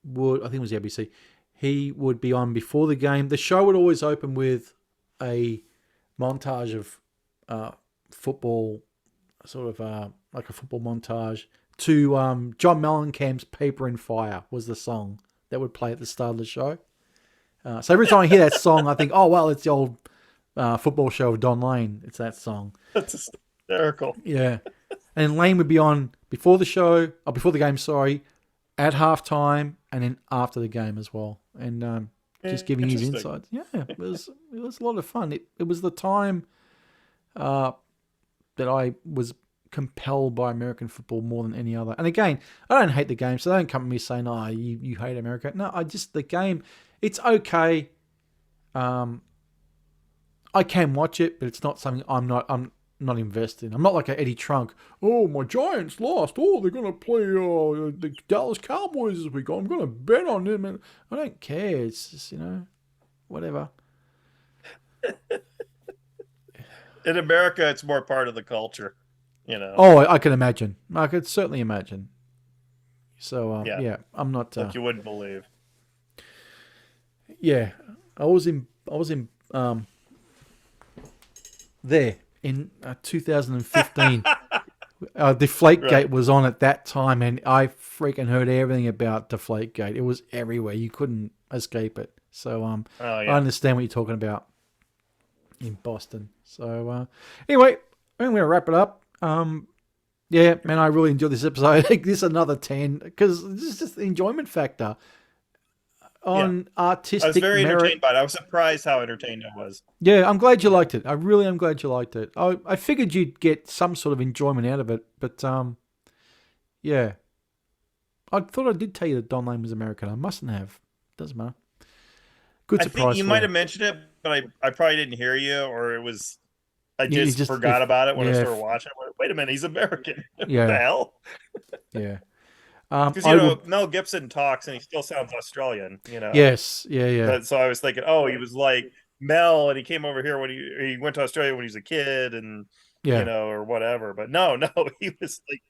would, I think it was the ABC. He would be on before the game. The show would always open with a montage of football, sort of like a football montage. To John Mellencamp's "Paper and Fire" was the song that would play at the start of the show. So every time I hear that song, I think, oh, well, it's the old football show of Don Lane. It's that song. That's hysterical. Yeah. And Lane would be on before the game, sorry, at halftime and then after the game as well. And just giving his insights. Yeah, it was a lot of fun. It was the time that I was compelled by American football more than any other. And again, I don't hate the game, so don't come to me saying, oh, you hate America. No, the game, it's okay. I can watch it, but it's not something I'm not invested in. I'm not like an Eddie Trunk. Oh, my Giants lost. Oh, they're going to play the Dallas Cowboys this week. I'm going to bet on them. And I don't care. It's just, whatever. In America, it's more part of the culture. Oh, I can imagine. I could certainly imagine. So, yeah, I'm not... like you wouldn't believe. Yeah. I was in there in 2015. Deflategate was on at that time, and I freaking heard everything about Deflategate. It was everywhere. You couldn't escape it. So, I understand what you're talking about in Boston. So, anyway, I'm going to wrap it up. Yeah, man, I really enjoyed this episode. This is another 10 because this is just the enjoyment factor on artistic I was very merit. entertained by it. I was surprised how entertained I was. Yeah, I'm glad you liked it. I really am glad you liked it. I figured you'd get some sort of enjoyment out of it, but yeah. I thought I did tell you that Don Lane was American. I mustn't have. Doesn't matter. Good surprise. I think you might have mentioned it, but I probably didn't hear you, or it was... I just forgot about it when I started watching. I went, wait a minute, he's American. Yeah. What the hell? Yeah. Because, Mel Gibson talks and he still sounds Australian, Yes. Yeah. But, so I was thinking, he was like Mel and he came over here when he went to Australia when he was a kid and, or whatever. But no, he was like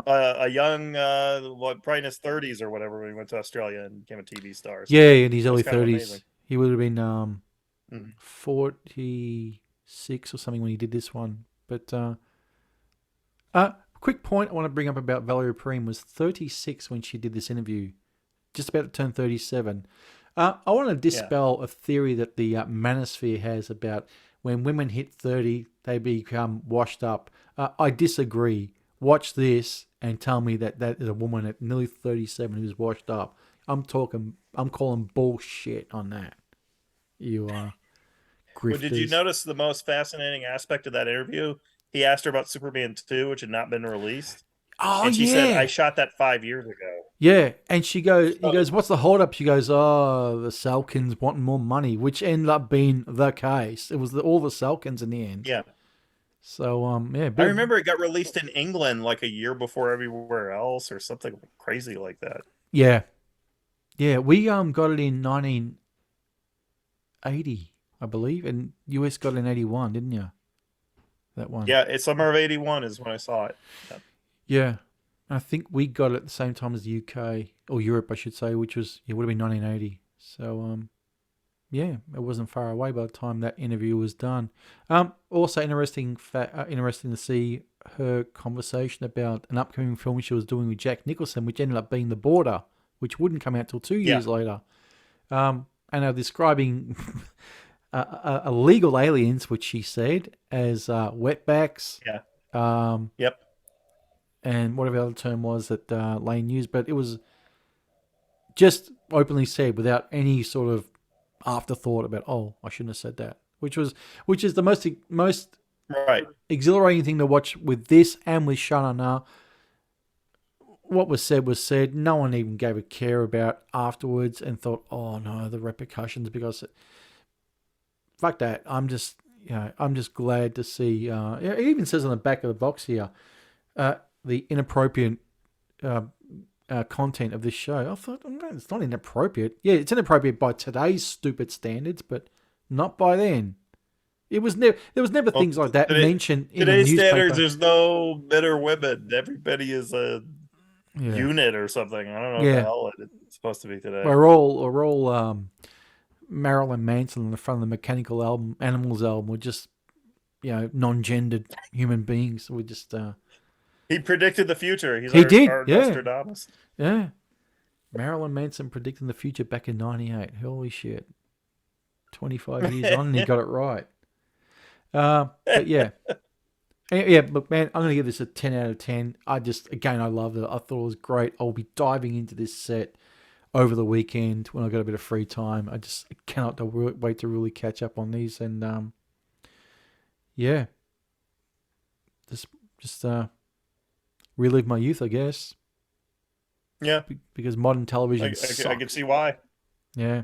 a young, probably in his 30s or whatever when he went to Australia and became a TV star. So yeah, in his early 30s. He would have been 46 or something when he did this one. But quick point I want to bring up about Valerie Perrine was 36 when she did this interview, just about to turn 37. I want to dispel a theory that the manosphere has about when women hit 30, they become washed up. I disagree. Watch this and tell me that is a woman at nearly 37 who's washed up. I'm calling bullshit on that. You are grifters. Well, did you notice the most fascinating aspect of that interview? He asked her about Superman 2, which had not been released. Oh, and she yeah. said, I shot that 5 years ago. Yeah, and he goes, what's the holdup? She goes, oh, the Salkins wanting more money, which ended up being the case. It was all the Salkins in the end. Yeah. So, yeah. I remember it got released in England like a year before everywhere else or something crazy like that. Yeah. Yeah, we got it in 1980, I believe, and US got it in 81, didn't you? That one. Yeah, it's summer of 81 is when I saw it. Yeah. I think we got it at the same time as the UK, or Europe, I should say, which was, it would have been 1980. So, yeah, it wasn't far away by the time that interview was done. Also interesting to see her conversation about an upcoming film she was doing with Jack Nicholson, which ended up being The Border, which wouldn't come out till 2 years later. And they're describing illegal aliens, which she said, as wetbacks. Yeah. Yep. And whatever the other term was that Lane used, but it was just openly said without any sort of afterthought about, oh, I shouldn't have said that, which is the most right exhilarating thing to watch with this and with Sha Na Na. What was said was said. No one even gave a care about afterwards and thought, oh no, the repercussions, because fuck that. I'm just glad to see. It even says on the back of the box here, the inappropriate content of this show. I thought, it's not inappropriate. Yeah, it's inappropriate by today's stupid standards, but not by then. There was never things like that mentioned in the newspaper. Today's standards, there's no bitter women. Everybody is a unit or something. I don't know what the hell it's supposed to be today. We're all Marilyn Manson on the front of the Mechanical Animals album. We're just, non-gendered human beings. We're just... He predicted the future. He did. Our Nostradamus. Yeah. Marilyn Manson predicting the future back in 98. Holy shit. 25 years on and he got it right. But yeah. Yeah, look, man, I'm going to give this a 10 out of 10. I loved it. I thought it was great. I'll be diving into this set over the weekend when I've got a bit of free time. I cannot wait to really catch up on these. And, yeah. Just relive my youth, I guess. Yeah. Because modern television sucks. I can see why. Yeah.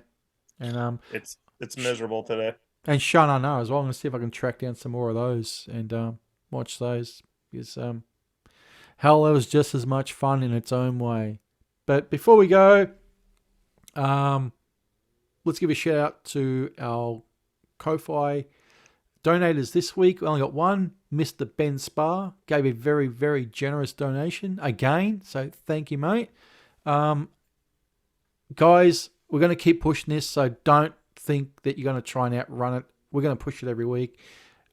And it's miserable today. And Sha Na Na as well. I'm going to see if I can track down some more of those and watch those. Because hell, that was just as much fun in its own way. But before we go, let's give a shout out to our Ko-Fi donators this week. We only got one. Mr. Ben Spar gave a very, very generous donation again. So thank you, mate. Guys, we're going to keep pushing this. So don't think that you're going to try and outrun it. We're going to push it every week.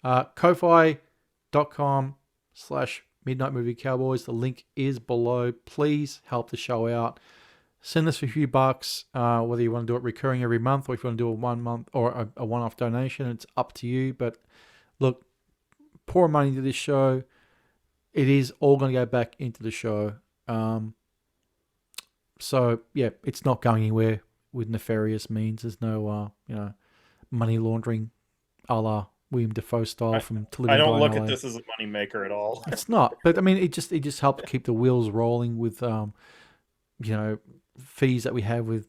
Ko-fi.com/Midnight Movie Cowboys. The link is below. Please help the show out. Send us a few bucks, whether you want to do it recurring every month or if you want to do a 1 month or a one-off donation. It's up to you. But look, pour money into this show. It is all going to go back into the show. So, yeah, it's not going anywhere with nefarious means. There's no, money laundering a la William Dafoe style from To Live I and Die don't in look LA. at this as a money maker at all. It's not. But, I mean, it just helps keep the wheels rolling with, fees that we have with,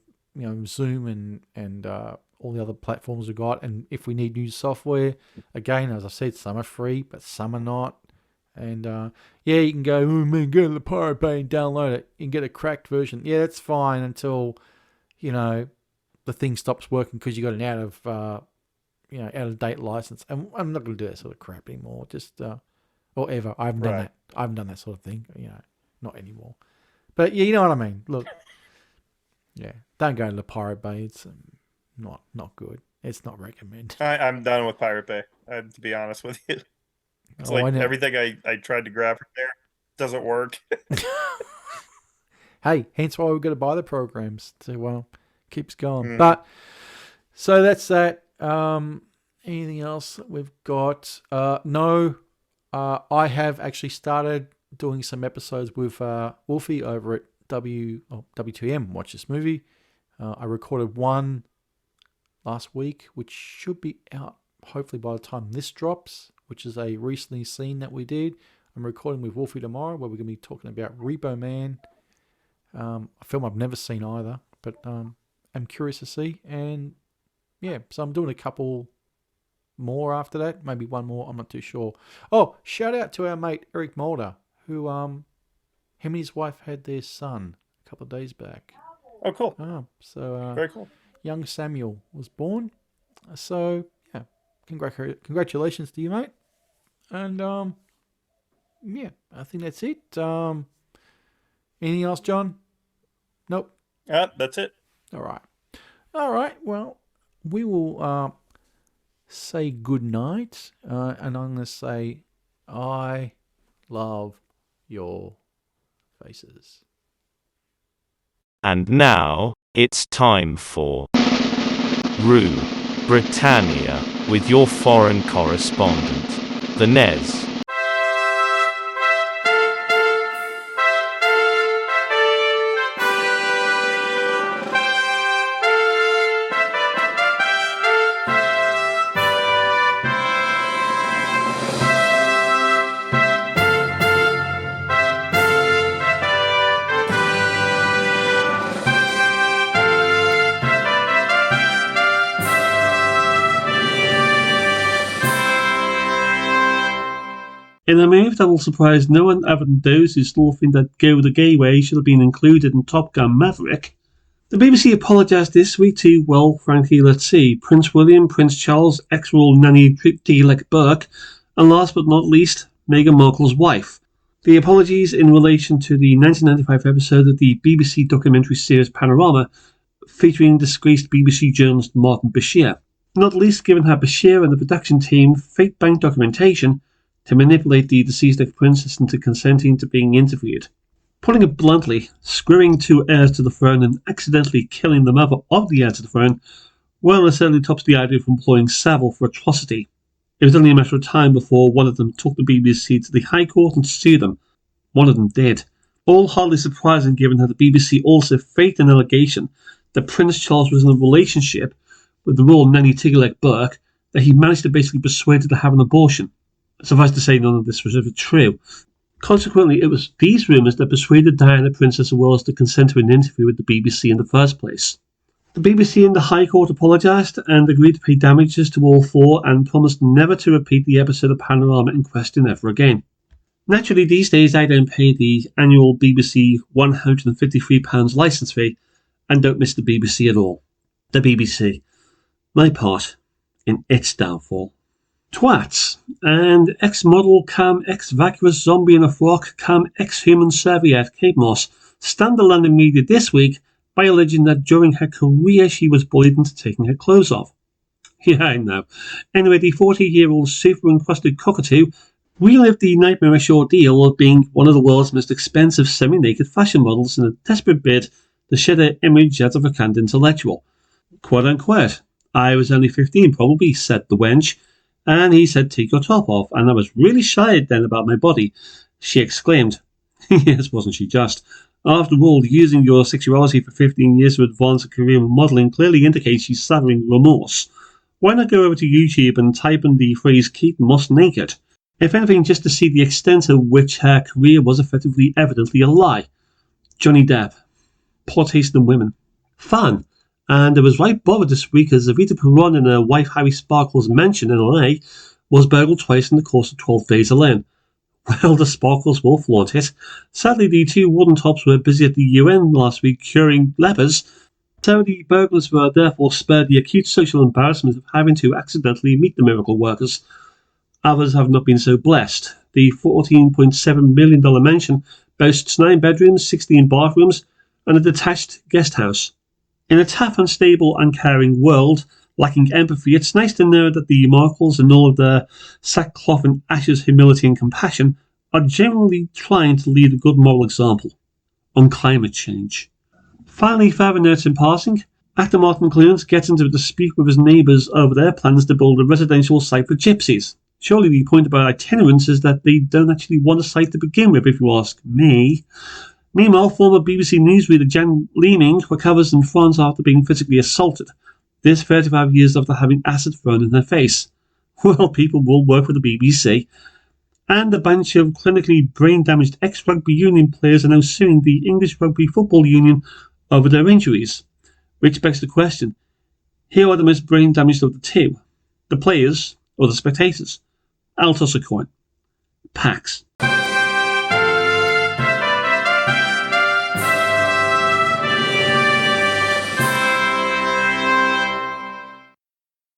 Zoom and all the other platforms we've got. And if we need new software, again, as I said, some are free, but some are not. And, you can go, oh man, go to the Pirate Bay and download it. You can get a cracked version. Yeah, that's fine until, the thing stops working because you got an out of date license. And I'm not going to do that sort of crap anymore. Just, or ever. I haven't done that. I haven't done that sort of thing, not anymore. But yeah, you know what I mean. Look, yeah, don't go to the Pirate Bay. It's not good. It's not recommended. I'm done with Pirate Bay, to be honest with you. It's everything I tried to grab from there doesn't work. Hey, hence why we've got to buy the programs to keeps going. But so that's that. Anything else that we've got? No. I have actually started doing some episodes with Wolfie over at W2M, Watch This Movie. I recorded one last week, which should be out hopefully by the time this drops, which is a recently seen that we did. I'm recording with Wolfie tomorrow, where we're going to be talking about Repo Man, a film I've never seen either, but I'm curious to see. And yeah, so I'm doing a couple more after that, maybe one more, I'm not too sure. Oh, shout out to our mate Eric Mulder, who him and his wife had their son a couple of days back. Oh, cool. So very cool. Young Samuel was born. So yeah, congratulations to you, mate. And yeah, I think that's it. Anything else, John? Nope. That's it. All right. Well, we will say good night, and I'm going to say, I love your faces. And now, it's time for Rue Britannia with your foreign correspondent, the Nez. In a move that will surprise no one other than those who still think that Go the Gay Way should have been included in Top Gun Maverick, the BBC apologised this week to, well, frankly, let's see, Prince William, Prince Charles, ex-royal nanny T-Leg Burke, and last but not least, Meghan Markle's wife. The apologies in relation to the 1995 episode of the BBC documentary series Panorama, featuring disgraced BBC journalist Martin Bashir, not least given how Bashir and the production team faked bank documentation to manipulate the deceased ex-princess into consenting to being interviewed. Putting it bluntly, screwing two heirs to the throne and accidentally killing the mother of the heir to the throne well necessarily tops the idea of employing Savile for atrocity. It was only a matter of time before one of them took the BBC to the High Court and sued them. One of them did. All hardly surprising given how the BBC also faked an allegation that Prince Charles was in a relationship with the royal nanny T-Leg Burke that he managed to basically persuade her to have an abortion. Suffice to say, none of this was ever true. Consequently, it was these rumours that persuaded Diana, Princess of Wales, to consent to an interview with the BBC in the first place. The BBC and the High Court apologised and agreed to pay damages to all four and promised never to repeat the episode of Panorama in question ever again. Naturally, these days I don't pay the annual BBC £153 licence fee and don't miss the BBC at all. The BBC. My part in its downfall. Twats, and ex-model cam ex-vacuous zombie in a frock cam ex-human serviette Kate Moss stunned the London media this week by alleging that during her career she was bullied into taking her clothes off. Yeah, I know. Anyway, the 40-year-old super-encrusted cockatoo relived the nightmarish ordeal of being one of the world's most expensive semi-naked fashion models in a desperate bid to shed her image as a vacant intellectual. Quote-unquote, I was only 15 probably, said the wench. And he said, take your top off, and I was really shy then about my body, she exclaimed. Yes, wasn't she just? After all, using your sexuality for 15 years to advance a career in modelling clearly indicates she's suffering remorse. Why not go over to YouTube and type in the phrase Kate Moss naked? If anything, just to see the extent to which her career was effectively evidently a lie. Johnny Depp. Poor taste in women. Fun. And it was right bothered this week as Evita Peron and her wife Harry Sparkle's mansion in LA was burgled twice in the course of 12 days alone. Well, the Sparkles will flaunt it. Sadly, the two wooden tops were busy at the UN last week curing lepers, so the burglars were therefore spared the acute social embarrassment of having to accidentally meet the miracle workers. Others have not been so blessed. The $14.7 million mansion boasts 9 bedrooms, 16 bathrooms, and a detached guest house. In a tough, unstable, uncaring world, lacking empathy, it's nice to know that the Markles and all of their sackcloth and ashes humility and compassion are genuinely trying to lead a good moral example on climate change. Finally, further notes in passing, Actor Martin Clunes gets into a dispute with his neighbours over their plans to build a residential site for gypsies. Surely the point about itinerants is that they don't actually want a site to begin with, if you ask me. Meanwhile, former BBC newsreader Jan Leeming recovers in France after being physically assaulted. This 35 years after having acid thrown in her face. Well, people will work for the BBC. And a bunch of clinically brain-damaged ex-rugby union players are now suing the English Rugby Football Union over their injuries. Which begs the question, who are the most brain-damaged of the two? The players or the spectators? I'll toss a coin. Pax.